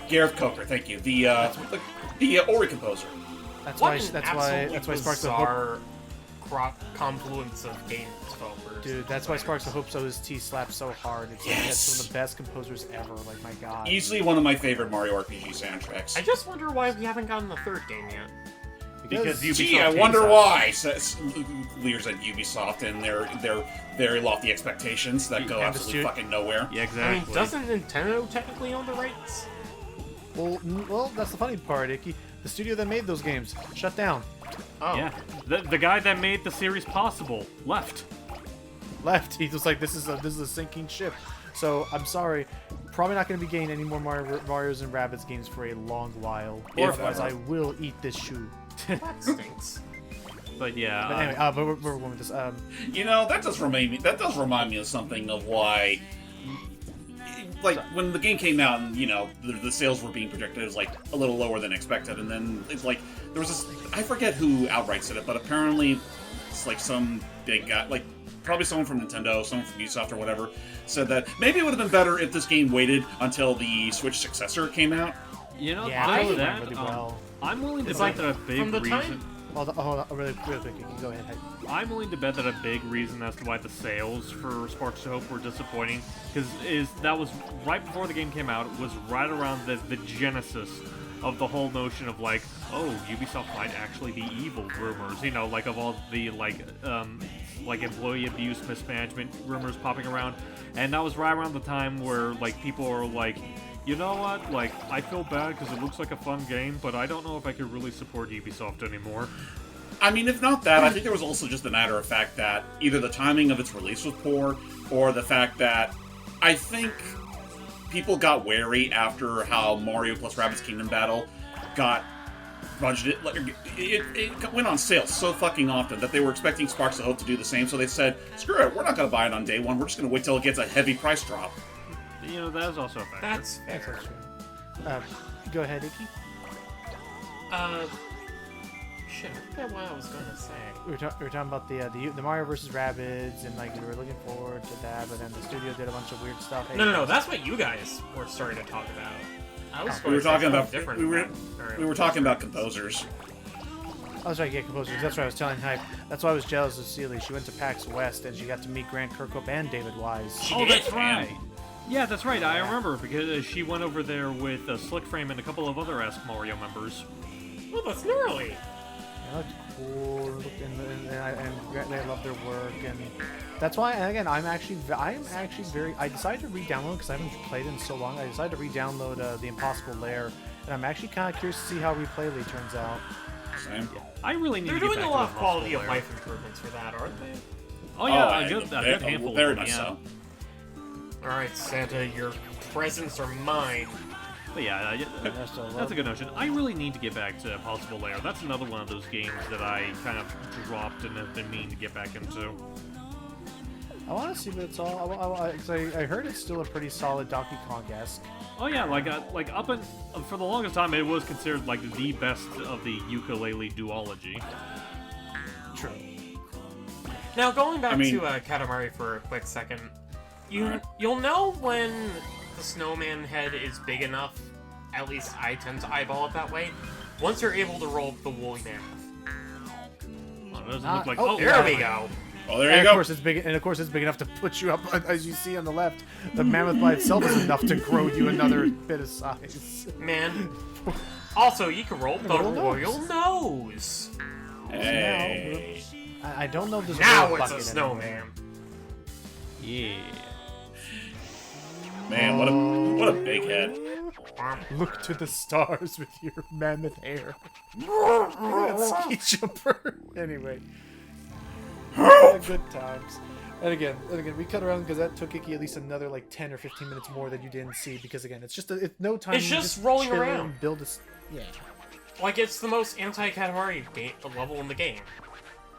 Gareth Coker, thank you. The Ori composer. That's What why. an That's why. absolutely That's why Sparks of Hope. bizarre confluence of game developers. Dude, that's why Sparks of Hope so his T slaps so hard. It's like he has some of the best composers ever. Like my god. Easily one of my favorite Mario RPG soundtracks. I just wonder why we haven't gotten the third game yet. Because Ubisoft Gee, I hates wonder us. why, says leers at Ubisoft and their very lofty expectations that go And the absolutely stu- fucking nowhere. Yeah, I exactly. mean, doesn't Nintendo technically own the rights? Well, that's the funny part, Ikki. The studio that made those games shut down. Oh. Yeah, the guy that made the series possible left. Left. He was like, this is a sinking ship. So I'm sorry, probably not going to be getting any more Mario's and Rabbids games for a long while. If Otherwise, ever. I will eat this shoe. That stinks. But yeah, But anyway, but we're going with this. That does remind me of something of why, like when the game came out and the sales were being projected, it was like a little lower than expected, and then it's like there was this, I forget who outright said it, but apparently it's like some big guy, like probably someone from Nintendo, someone from Ubisoft or whatever, said that maybe it would have been better if this game waited until the Switch successor came out. Yeah, I that that. went really well. I'm willing to It's bet like, that a big from the reason. time- Hold on, really quick. You can go ahead. I'm willing to bet that a big reason as to why the sales for Sparks of Hope were disappointing is that was right before the game came out. It was right around the genesis of the whole notion of like, oh, Ubisoft might actually be evil rumors. Like of all the like employee abuse, mismanagement rumors popping around, and that was right around the time where like people are like, you know what? Like, I feel bad because it looks like a fun game, but I don't know if I could really support Ubisoft anymore. I mean, if not that, I think there was also just a matter of fact that either the timing of its release was poor, or the fact that I think people got wary after how Mario plus Rabbids Kingdom Battle got budgeted. Like, it went on sale so fucking often that they were expecting Sparks of Hope to do the same. So they said, "Screw it, we're not going to buy it on day one. We're just going to wait till it gets a heavy price drop." You know, that is also a factor. That's That's fair. true. Go ahead, Ikki. Shit, I forget what I was gonna say. We were talking about the Mario vs. Rabbids, and like we were looking forward to that, but then the studio did a bunch of weird stuff. No, that's what you guys were starting to talk about. I was We were talking about different. we were talking about composers. I was trying to get composers. That's what I was telling Hype. That's why I was jealous of Seely. She went to PAX West and she got to meet Grant Kirkhope and David Wise. Oh, that's right. Yeah, that's right. I remember because she went over there with Slickframe and a couple of other Ask Mario members. Well, that's gnarly. It looked cool, and I love their work, and that's why. And again, I'm actually very. I decided to re-download because I haven't played it in so long. I decided to re-download the Impossible Lair, and I'm actually kind of curious to see how replayly turns out. Same. I really need They're to get doing back a lot to of quality Impossible of Lair. life improvements for that, aren't they? Oh yeah, a good handful Very of them, much yeah. so. All right, Santa, your presents are mine. But yeah, that's a good notion. I really need to get back to Impossible Lair. That's another one of those games that I kind of dropped and have been meaning to get back into. I want to see what it's all. I heard it's still a pretty solid Donkey Kong-esque. Oh yeah, for the longest time, it was considered like the best of the ukulele duology. True. Now, going back I mean- to Katamari for a quick second, you'll know when the Snowman head is big enough. At least I tend to eyeball it that way. Once you're able to roll the woolly mammoth. Oh, it doesn't look like. There we go. Oh, there And you of go. course, it's big. And of course, it's big enough to put you up, as you see on the left. The mammoth by itself is enough to grow you another bit of size. Man. Also, you can roll the Royal royal nose. Hey. I don't know if there's Now real it's a bucket snowman. Yeah. Man, what a big head. anymore. Look to the stars with your mammoth hair. That ski jumper. Anyway. Good times. And again, we cut around because that took Ikki at least another like 10 or 15 minutes more that you didn't see, because again, it's just it's no time. It's you just rolling chill around. and build a yeah. Like, it's the most anti-Katamari level in the game.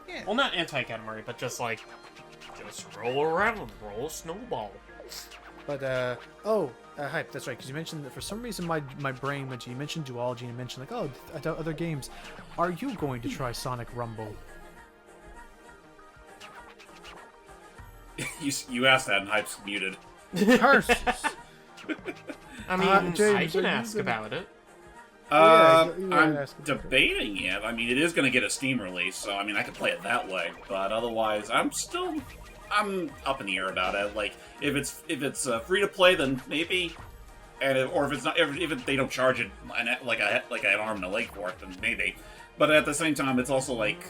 Yeah. Well, not anti-Katamari, but just like, just roll around, roll a snowball. But Hype, that's right, because you mentioned that for some reason my brain went to, you mentioned duology and you mentioned like, oh, other games. Are you going to try Sonic Rumble? You asked that and Hype's muted. Curses. I mean, James, I can are you ask gonna- about it. I'm debating it. I mean, it is going to get a Steam release, so I mean, I could play it that way. But otherwise, I'm up in the air about it. Like, if it's free to play, then maybe, or if it's not, if they don't charge it like an arm and a leg for it, then maybe. But at the same time, it's also like,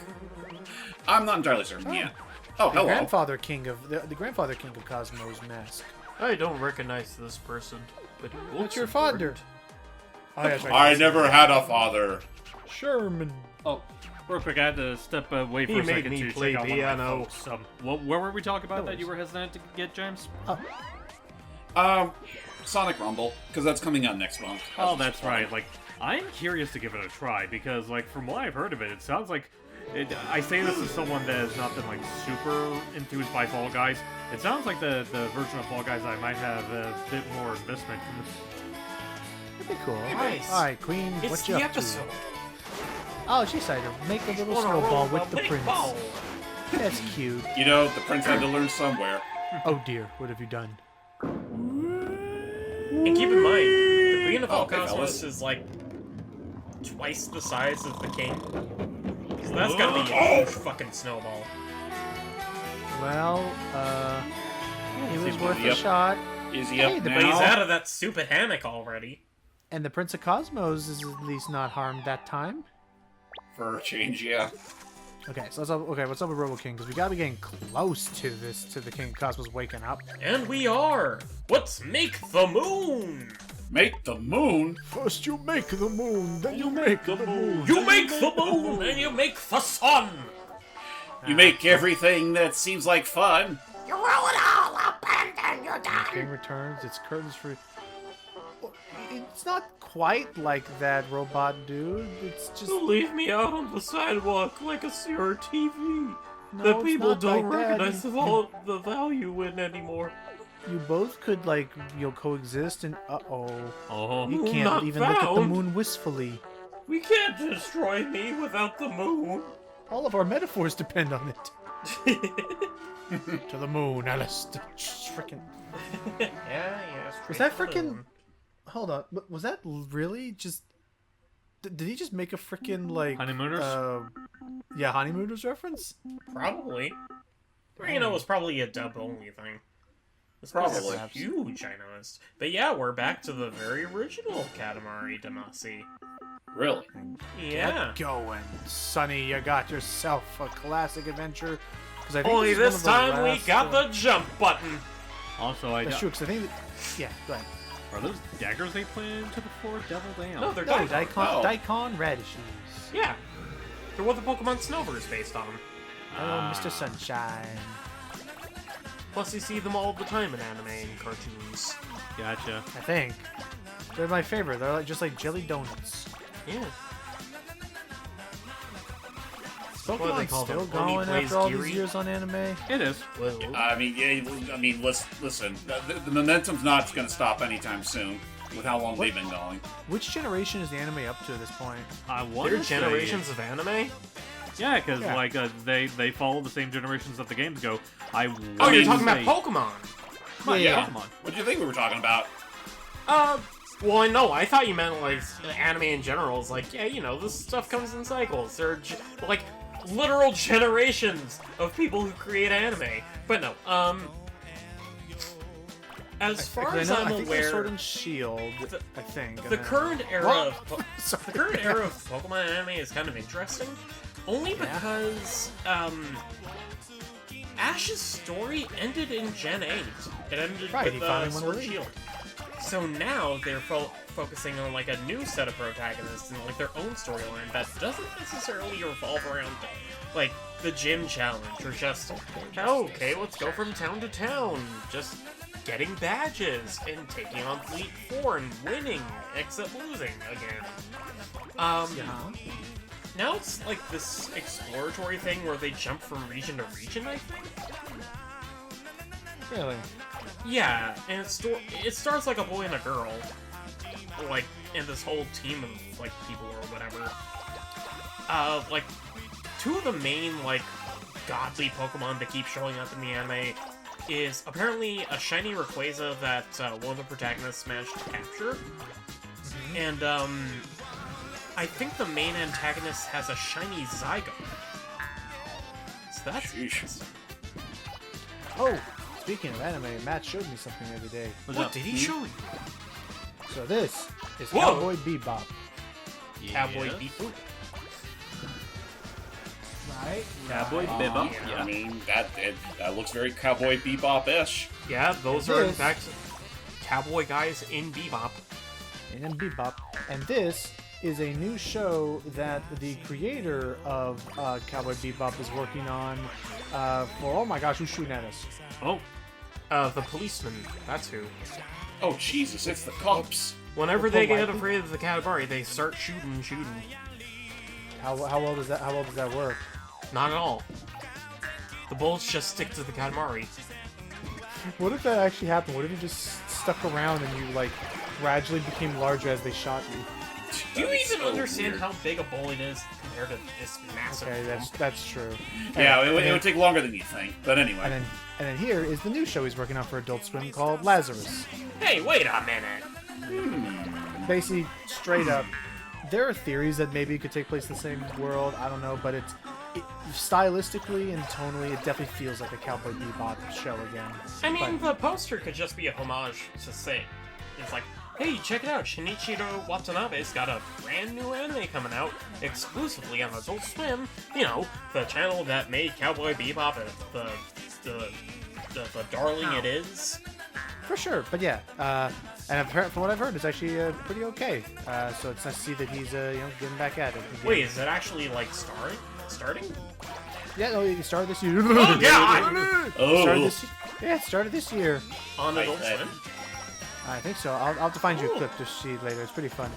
I'm not entirely certain yet. Oh, The hello. grandfather king of the grandfather king of Cosmo's mask. I don't recognize this person, but What's your father? Oh, yeah, that's right. I never had a father. Sherman. Oh, real quick, I had to step away for He a made second me to play check out one of my piano. folks. Where were we talking about No that you were hesitant to get, James? Sonic Rumble, because that's coming out next month. Oh, that's right. Like, I'm curious to give it a try because, like, from what I've heard of it, it sounds like. I say this as someone that has not been like super enthused by Fall Guys. It sounds like the version of Fall Guys I might have a bit more investment from. That'd be cool. Nice. All right, Queen. It's what the you up episode. to? Oh, she decided to make a little Wanna roll snowball a with the big prince. ball. That's cute. You know, the prince had to learn somewhere. Oh dear, what have you done? And keep in mind, the Queen of all Okay, Cosmos fellas. is like twice the size of the king. So that's gotta be a huge fucking snowball. Well, it was worth a Yep. shot. Is he Hey, up the- But he's now? out of that stupid hammock already. And the Prince of Cosmos is at least not harmed that time. For a change, yeah. Okay, so what's up with RoboKing? Because we gotta be getting close to the King of Cosmos waking up. And we are! Let's make the moon! Make the moon? First you make the moon, then you make the moon. You make the moon and you make the sun! You make everything that seems like fun. You roll it all up and then you The die. King returns. It's curtains for. Well, it's not quite like that robot dude. It's just You leave me out on the sidewalk like a CR TV No, that it's people not don't like that. recognize the value in anymore. you both could like coexist and Oh. you Moon can't not even look at the found. moon wistfully. We can't destroy me without the moon. All of our metaphors depend on it. To the moon, Alice. Freaking. Yeah. Was that freaking? Hold on. Was that really just? Did he just make a freaking like Honeymooners? Yeah, honeymooners reference. Probably. You know, it was probably a dub-only thing. This Probably. was huge, I noticed. But yeah, we're back to the very original Katamari Damacy. Really? Yeah. Get going, Sonny. You got yourself a classic adventure. Because I think Only this, this time we got the jump button. Also, I That's true. Because I think. Yeah. Go ahead. Are those daggers they put into the floor? Devil damn. No, they're No, Daikon. Daikon radishes. Yeah. They're what the Pokemon Snowver is based on. Oh, Mr. Sunshine. Plus, you see them all the time in anime and cartoons. Gotcha. I think. They're my favorite. They're just like jelly donuts. Yeah. What do they Pokemon's call still them? Oni going plays after all Geary? these years on anime. It is. Well, I mean, listen. The momentum's not going to stop anytime soon with how long they've been going. Which generation is the anime up to at this point? I there wonder are generations of anime? Yeah, because Yeah. like they follow the same generations that the games go. I Oh, you're wanna talking about say- Pokemon. Come on, Yeah. Pokemon. What do you think we were talking about? Well, no, I thought you meant, like, anime in general. It's like, yeah, you know, this stuff comes in cycles. There are, like, literal generations of people who create anime. But no, as far as I'm I think aware, Sword and Shield. I think. the current era of Sorry. the current era of Pokemon anime is kind of interesting, only because Ash's story ended in Gen 8. It ended Right, he with finally won the Sword league. Shield. So now they're focusing on like a new set of protagonists and like their own storyline that doesn't necessarily revolve around like the gym challenge or just okay, let's go from town to town, just getting badges and taking on Fleet 4 and winning, except losing again. Now it's like this exploratory thing where they jump from region to region, I think. Really? Yeah, and it starts like a boy and a girl, like, and this whole team of like people or whatever. Like, two of the main like godly Pokemon that keep showing up in the anime is apparently a shiny Rayquaza that one of the protagonists managed to capture, and I think the main antagonist has a shiny Zygo. So that's interesting. Oh, speaking of anime, Matt showed me something the other day. What did he show you? So this is Whoa. Cowboy Bebop. Cowboy Bebop. Right? Cowboy Bebop. Yeah. I mean, that looks very Cowboy Bebop-ish. Yeah, those are in This- fact cowboy guys in Bebop. And then Bebop. And this is a new show that the creator of Cowboy Bebop is working on for, oh my gosh, who's shooting at us? Oh, The policeman. That's who. Oh, Jesus, it's the cops. Whenever they get Politely. afraid of the Katamari, they start shooting. How well does that work? Not at all. The bullets just stick to the Katamari. What if that actually happened? What if you just stuck around and you like gradually became larger as they shot you? Do you That'd be even so understand weird. how big a bullet is compared to this massive? Okay, that's true. Yeah, And it would take longer than you think. But anyway. And then here is the new show he's working on for Adult Swim called Lazarus. Hey, wait a minute. Basically, straight up, there are theories that maybe it could take place in the same world. I don't know, but it stylistically and tonally, it definitely feels like a Cowboy Bebop show again. I mean, the poster could just be a homage to Sing. It's like, hey, check it out, Shinichiro Watanabe's got a brand new anime coming out exclusively on Adult Swim. You know, the channel that made Cowboy Bebop the darling it is. For sure, but yeah, and from what I've heard, it's actually pretty okay. So it's nice to see that he's getting back at it. Again. Wait, is it actually like starting? Yeah, no, he started this year. Oh god! Started this, yeah, it started this year. On Right, Adult that- Swim? I think so. I'll have to find you a clip to see later. It's pretty fun.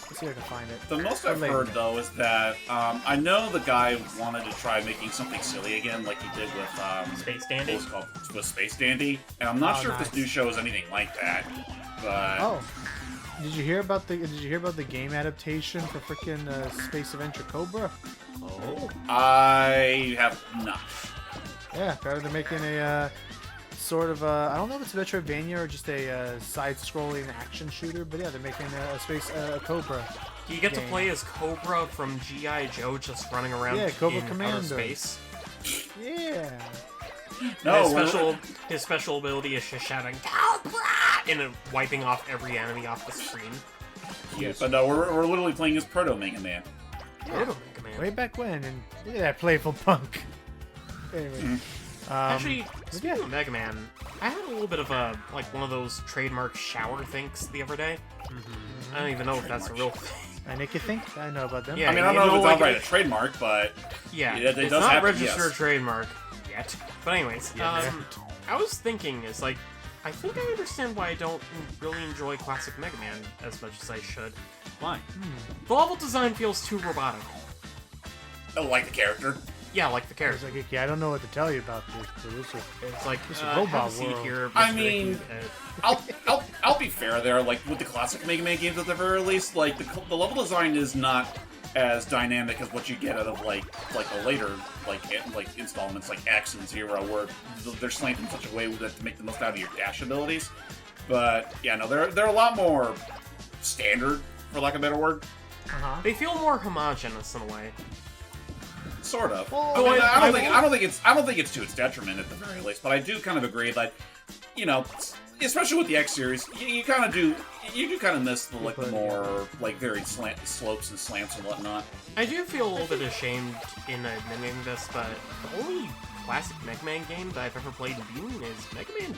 Let's see if I can find it. The most I've heard, though, is that I know the guy wanted to try making something silly again, like he did with Space Dandy? What was it called? With Space Dandy, and I'm not sure if this new show is anything like that. But oh, did you hear about the game adaptation for frickin' Space Adventure Cobra? Oh, I have not. Yeah, apparently they're making a sort of I don't know if it's a Metroidvania or just a side-scrolling action shooter, but yeah, they're making a Cobra. You get to play as Cobra from G.I. Joe, just running around Cobra in Commando. outer space. Yeah. No, his special ability is just shouting Cobra and wiping off every enemy off the screen. Yeah, but no, we're literally playing as Proto Mega Man. Proto Mega Man. Way back when, and look at that playful punk. Anyway. Actually, speaking of Mega Man, I had a little bit of one of those trademark shower thinks the other day. I don't even know if that's a real thing. I make you think? I know about them. Yeah, I mean, I don't know if it's outright a trademark, but yeah, it it's does not happen, registered yes. trademark yet. But anyways, I was thinking, I think I understand why I don't really enjoy classic Mega Man as much as I should. Why? The level design feels too robotic. Oh, like the character. Yeah, like the It's character. like, Ikki, I don't know what to tell you about this, but It's like it's a have robot a seat world. here. I Mr. mean, Ikki. I'll be fair there. Like with the classic Mega Man games, at the very least, like the level design is not as dynamic as what you get out of like the later like installments like X and Zero, where they're slanted in such a way that to make the most out of your dash abilities. But yeah, no, they're a lot more standard, for lack of a better word. They feel more homogenous in a way. Sort of. Well, I mean, I don't think it's to its detriment at the very least. But I do kind of agree that, especially with the X series, you do kind of miss the the more varied slopes and slants and whatnot. I do feel a little bit ashamed in admitting this, but the only classic Mega Man game that I've ever played and beaten is Mega Man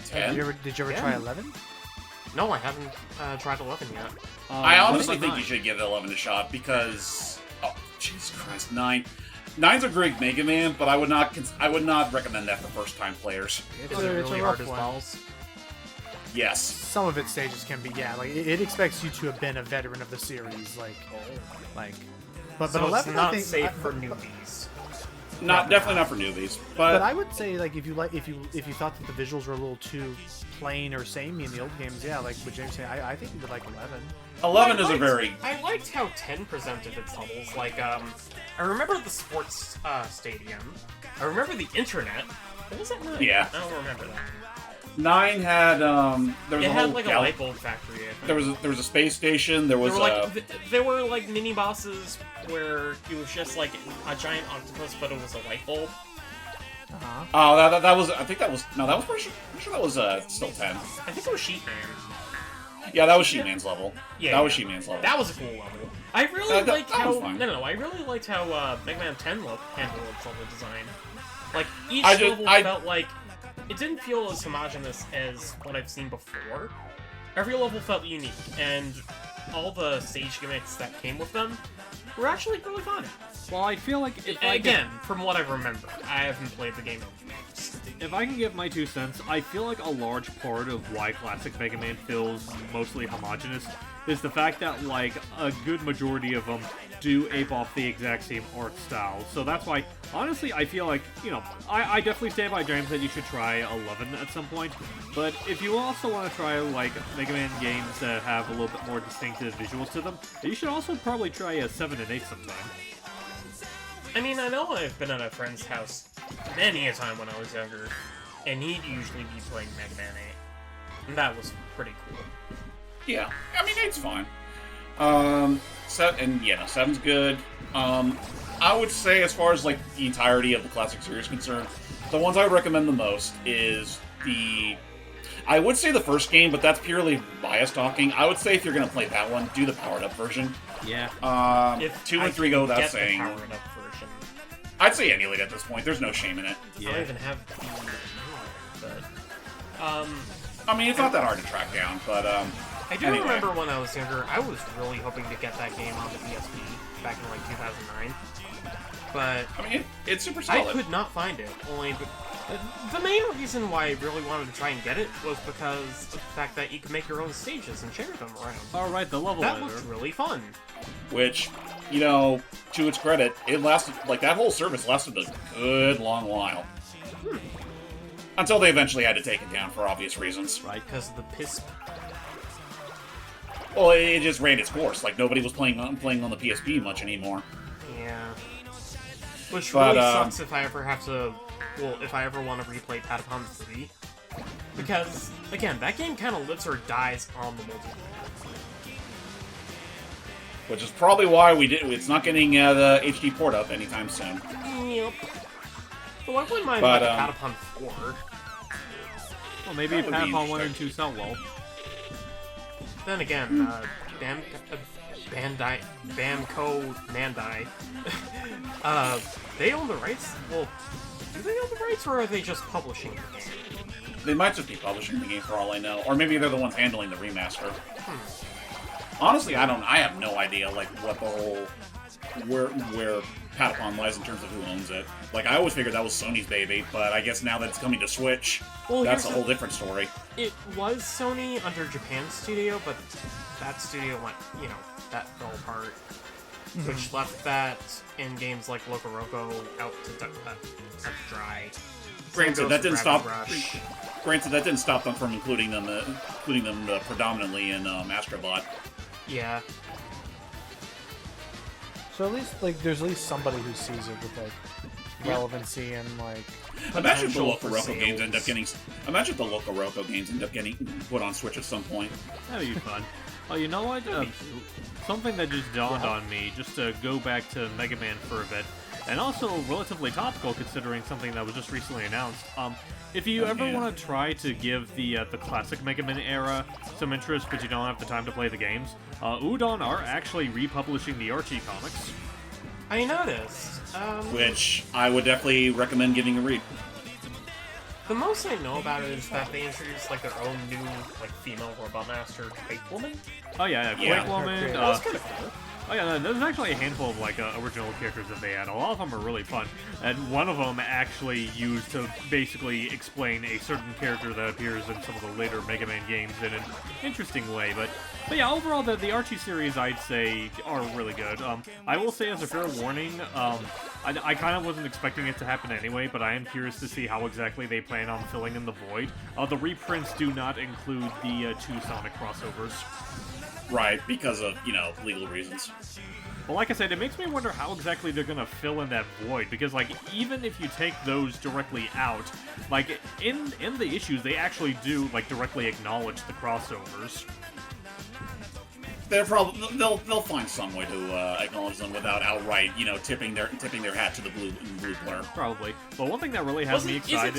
10. 10? Did you ever try 11? No, I haven't tried 11 yet. I honestly think 9? you should give 11 a shot because, oh Jesus Christ, 9. 9's a great Mega Man, but I would not recommend that for first-time players. Is it really a hard rough as one. balls? Yes. Some of its stages can be, it expects you to have been a veteran of the series, but So 11 it's not I think, safe for newbies. Definitely not for newbies. But I would say if you thought that the visuals were a little too plain or samey in the old games, like what James said, I think you would like 11. 11 is a very... I liked how 10 presented its levels. I remember the sports stadium. I remember the internet. What was that? 9? Yeah. I don't remember that. 9 had there was It a had whole a light bulb factory. I think. there was a space station. There was there were mini bosses where it was just like a giant octopus, but it was a light bulb. Oh, that was pretty sure that was still 10. I think it was Sheepman. Yeah, that was Sheepman's level. Yeah, that was Sheepman's level. That was a cool level. I really liked that how was fine. I really liked how Mega Man 10 handled its level design. Like each level felt like it didn't feel as homogenous as what I've seen before. Every level felt unique, and all the stage gimmicks that came with them were actually really fun. Well, I feel like from what I remember, I haven't played the game in years. if I can give my 2 cents, I feel like a large part of why classic Mega Man feels mostly homogenous is the fact that, a good majority of them do ape off the exact same art style. So that's why, honestly, I feel like, I definitely stand by James that you should try 11 at some point. But if you also want to try, Mega Man games that have a little bit more distinctive visuals to them, you should also probably try 7 and 8 sometime. I mean, I know I've been at a friend's house many a time when I was younger, and he'd usually be playing Mega Man 8. And that was pretty cool. Yeah, I mean 8's fine. 7's good. I would say as far as the entirety of the classic series is concerned, the ones I would recommend the most is I would say the first game, but that's purely bias talking. I would say if you're going to play that one, do the powered up version. Yeah. If 2 and I 3 go without get saying. The powered up version. I'd say emulate at this point. There's no shame in it. I don't even have the but I mean, it's not that hard to track down, but I do anyway. remember when I was younger, I was really hoping to get that game on the PSP back in 2009. But I mean, it's super I solid. could not find it. Only The main reason why I really wanted to try and get it was because of the fact that you could make your own stages and share them around. Alright, the level That editor. looked really fun. Which, you know, to its credit, it lasted, like, that whole service lasted a good long while. Until they eventually had to take it down for obvious reasons. Right, because of the PISP. Well, it just ran its course. Like, nobody was playing on the PSP much anymore. Yeah. Which But, really sucks if I ever have to... Well, if I ever want to replay Patapon 3. Because, again, that game kind of lives or dies on the multiplayer. Which is probably why it's not getting the HD port up anytime soon. Yep. Well, I wouldn't mind But, like a Patapon 4. Well, maybe if That would be Patapon 1 and interesting. 2 sell well. Then again, Bamco Bandai, they own the rights? Well, do they own the rights, or are they just publishing the game? They might just be publishing the game for all I know. Or maybe they're the ones handling the remaster. Honestly, I have no idea, like, what the whole... Where Patapon lies in terms of who owns it. Like, I always figured that was Sony's baby, but I guess now that it's coming to Switch, Well, that's a here's whole different story. It was Sony under Japan Studio, but that studio went, that fell apart. Which left that in games like Loco Roco out to dry. Granted, that didn't stop. Rush. Granted, that didn't stop them from including them predominantly in Astrobot. Yeah. So at least, like, there's at least somebody who sees it with, like, relevancy and, like... Imagine if the potential Loco for Roco games sales. end up getting. Imagine if the Loco Roco games end up getting put on Switch at some point. That'd be fun. Oh, you know what? Something that just dawned on me, just to go back to Mega Man for a bit, and also relatively topical considering something that was just recently announced. If you ever want to try to give the classic Mega Man era some interest, but you don't have the time to play the games, Udon are actually republishing the Archie comics. I noticed. Which I would definitely recommend giving a read. The most I know about it is that they introduced like their own new like female robot master, Quake Woman. Oh yeah, Yeah. Quake Woman. That was kind of cool. Oh yeah, there's actually a handful of like original characters that they had. A lot of them are really fun, and one of them actually used to basically explain a certain character that appears in some of the later Mega Man games in an interesting way. But yeah, overall the Archie series I'd say are really good. I will say as a fair warning, I kind of wasn't expecting it to happen anyway, but I am curious to see how exactly they plan on filling in the void. The reprints do not include the two Sonic crossovers. Right, because of, legal reasons. Well, like I said, it makes me wonder how exactly they're gonna fill in that void, because, like, even if you take those directly out, like, in the issues, they actually do, like, directly acknowledge the crossovers. They'll find some way to acknowledge them without outright, tipping their hat to the blue blur. Probably. But one thing that really has me excited...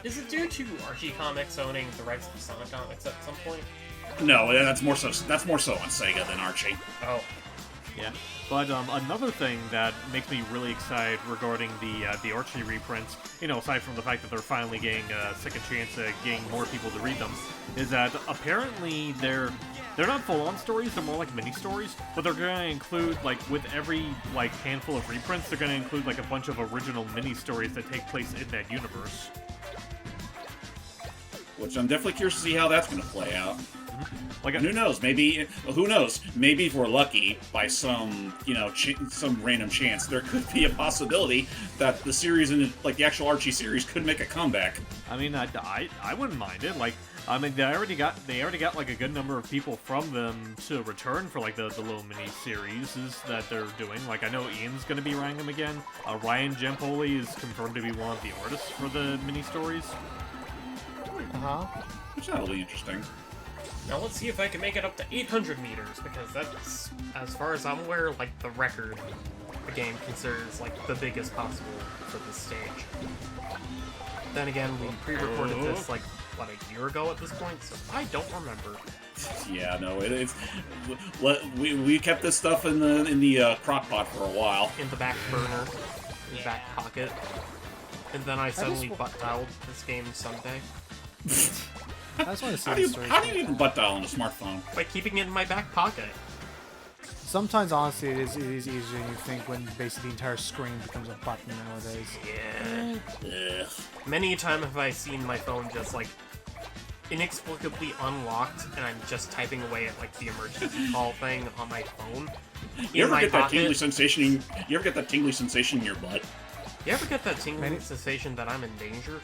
Is it due to Archie Comics owning the rights to Sonic Comics at some point? No, that's more so on Sega than Archie. Oh. Yeah, but another thing that makes me really excited regarding the Archie reprints, aside from the fact that they're finally getting a second chance at getting more people to read them, is that apparently they're not full-on stories, they're more like mini-stories, but they're going to include, like, with every, like, handful of reprints, they're going to include, like, a bunch of original mini-stories that take place in that universe. Which I'm definitely curious to see how that's going to play out. Like, And who knows? Maybe if we're lucky, by some some random chance, there could be a possibility that the series like the actual Archie series could make a comeback. I mean, I wouldn't mind it. Like, I mean, they already got like a good number of people from them to return for like the little mini series that they're doing. Like, I know Ian's gonna be writing them again. Ryan Gempoli is confirmed to be one of the artists for the mini stories. Which that'll be interesting. Now let's see if I can make it up to 800 meters, because that's, as far as I'm aware, like the record the game considers like the biggest possible for this stage. Then again, we pre-recorded this like, what, a year ago at this point, so I don't remember. Yeah, no, we kept this stuff in the crock pot for a while. In the back burner, in the back pocket. And then I suddenly butt-dialed this game someday. I just want to see How do you even butt dial on a smartphone? By keeping it in my back pocket. Sometimes, honestly, it is easier than you think when basically the entire screen becomes a button nowadays. Yeah. Ugh. Many a time have I seen my phone just, like, inexplicably unlocked, and I'm just typing away at, like, the emergency call thing on my phone. You in ever my get that pocket. tingly sensation? You ever get that tingly sensation in your butt? You ever get that tingling Many- sensation that I'm in danger?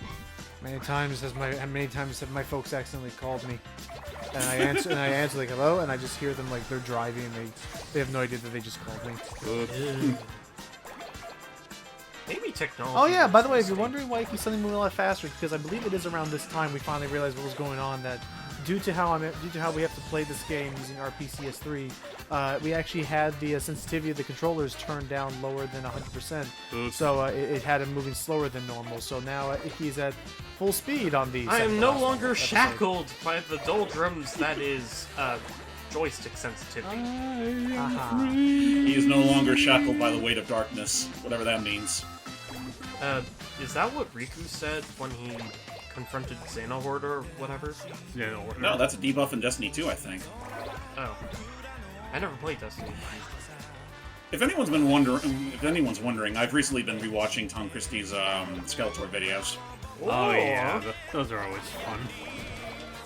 Many times have my folks accidentally called me, and I answer like hello, and I just hear them like they're driving, and they have no idea that they just called me. Maybe technology. Oh yeah, by the way, if works you're the wondering why Ikki's suddenly moving a lot faster, because I believe it is around this time we finally realized what was going on. That due to how we have to play this game using RPCS3, we actually had the sensitivity of the controllers turned down lower than 100%. Oops. So it had him moving slower than normal. So now Ikki's at full speed on these. I am second no last longer episode. shackled by the doldrums that is joystick sensitivity. Aha. He is no longer shackled by the weight of darkness, whatever that means. Is that what Riku said when he confronted Xenohorde or whatever? Yeah, No, that's a debuff in Destiny 2, I think. Oh. I never played Destiny. If anyone's wondering, I've recently been rewatching Tom Christie's Skeletor videos. Oh yeah, those are always fun.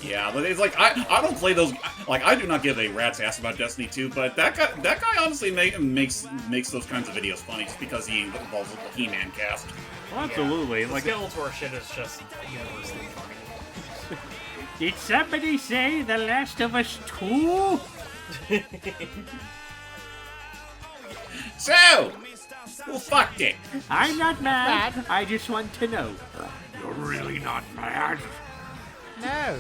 Yeah, but it's like I don't play those. Like I do not give a rat's ass about Destiny 2, but that guy honestly makes those kinds of videos funny just because he involves the He-Man cast. Well, absolutely. The Like, Skeletor shit is just universally funny. did somebody say The Last of Us 2? So, who fucked it? I'm not mad. I just want to know. You're really not mad? No.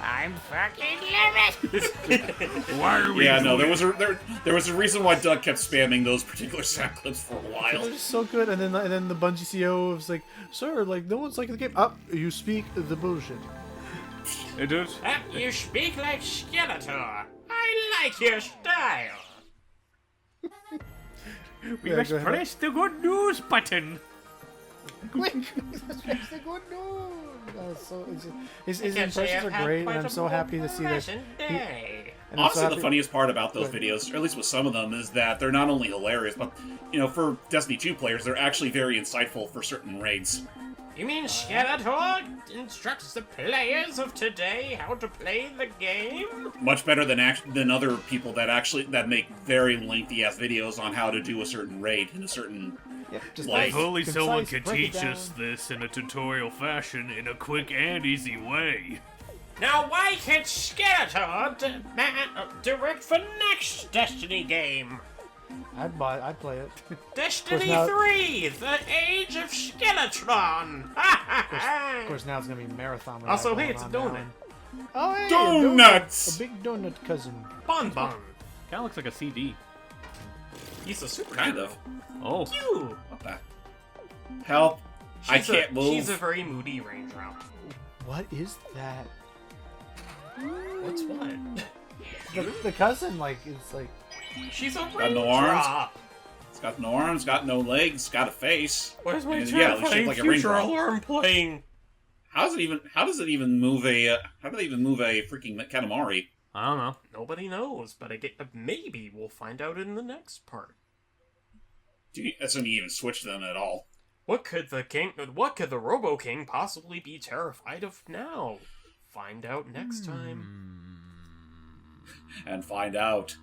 I'm fucking livid! Why are we Yeah, no, doing there was a reason why Doug kept spamming those particular sound clips for a while. They're so good, and then the Bungie CEO was like, "Sir, like no one's liking the game." You speak the bullshit. It does. You speak like Skeletor. I like your style. We Yeah, must go ahead. press the good news button. Quick, that's the good news. So his I can't say impressions I've are had great, quite and I'm a so happy to see that. pleasant day. And I'm so Honestly, the happy- funniest part about those videos, or at least with some of them, is that they're not only hilarious, but, you know, for Destiny 2 players, they're actually very insightful for certain raids. You mean Skeletor instructs the players of today how to play the game? Much better than other people that make very lengthy-ass videos on how to do a certain raid in a certain... Yep, just Like- If only someone concise, could break it teach us down. this in a tutorial fashion in a quick and easy way. Now why can't Skeletor direct for next Destiny game? I'd play it. Destiny now- 3, the Age of Skeletron! Of course, now it's gonna be marathon. with Also, that hey, going it's a on donut. now. Oh, hey, Donuts! A big donut cousin. Bon Bon. Kinda looks like a CD. He's a superhero. Kind of. Oh. Phew. What the? Help! I can't move. She's a very moody raindrop. What is that? What's what? The cousin, like, it's like. She's a Got no arms. raindrop. It's got no arms, got no legs, got a face. Where's my And, yeah, it's shaped terrifying like a future raindrop. alarm playing? How does it even move a freaking Katamari? I don't know. Nobody knows, but maybe we'll find out in the next part. That's when you even switch them at all. What could the RoboKing possibly be terrified of now? Find out next time. And find out.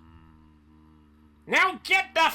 Now get the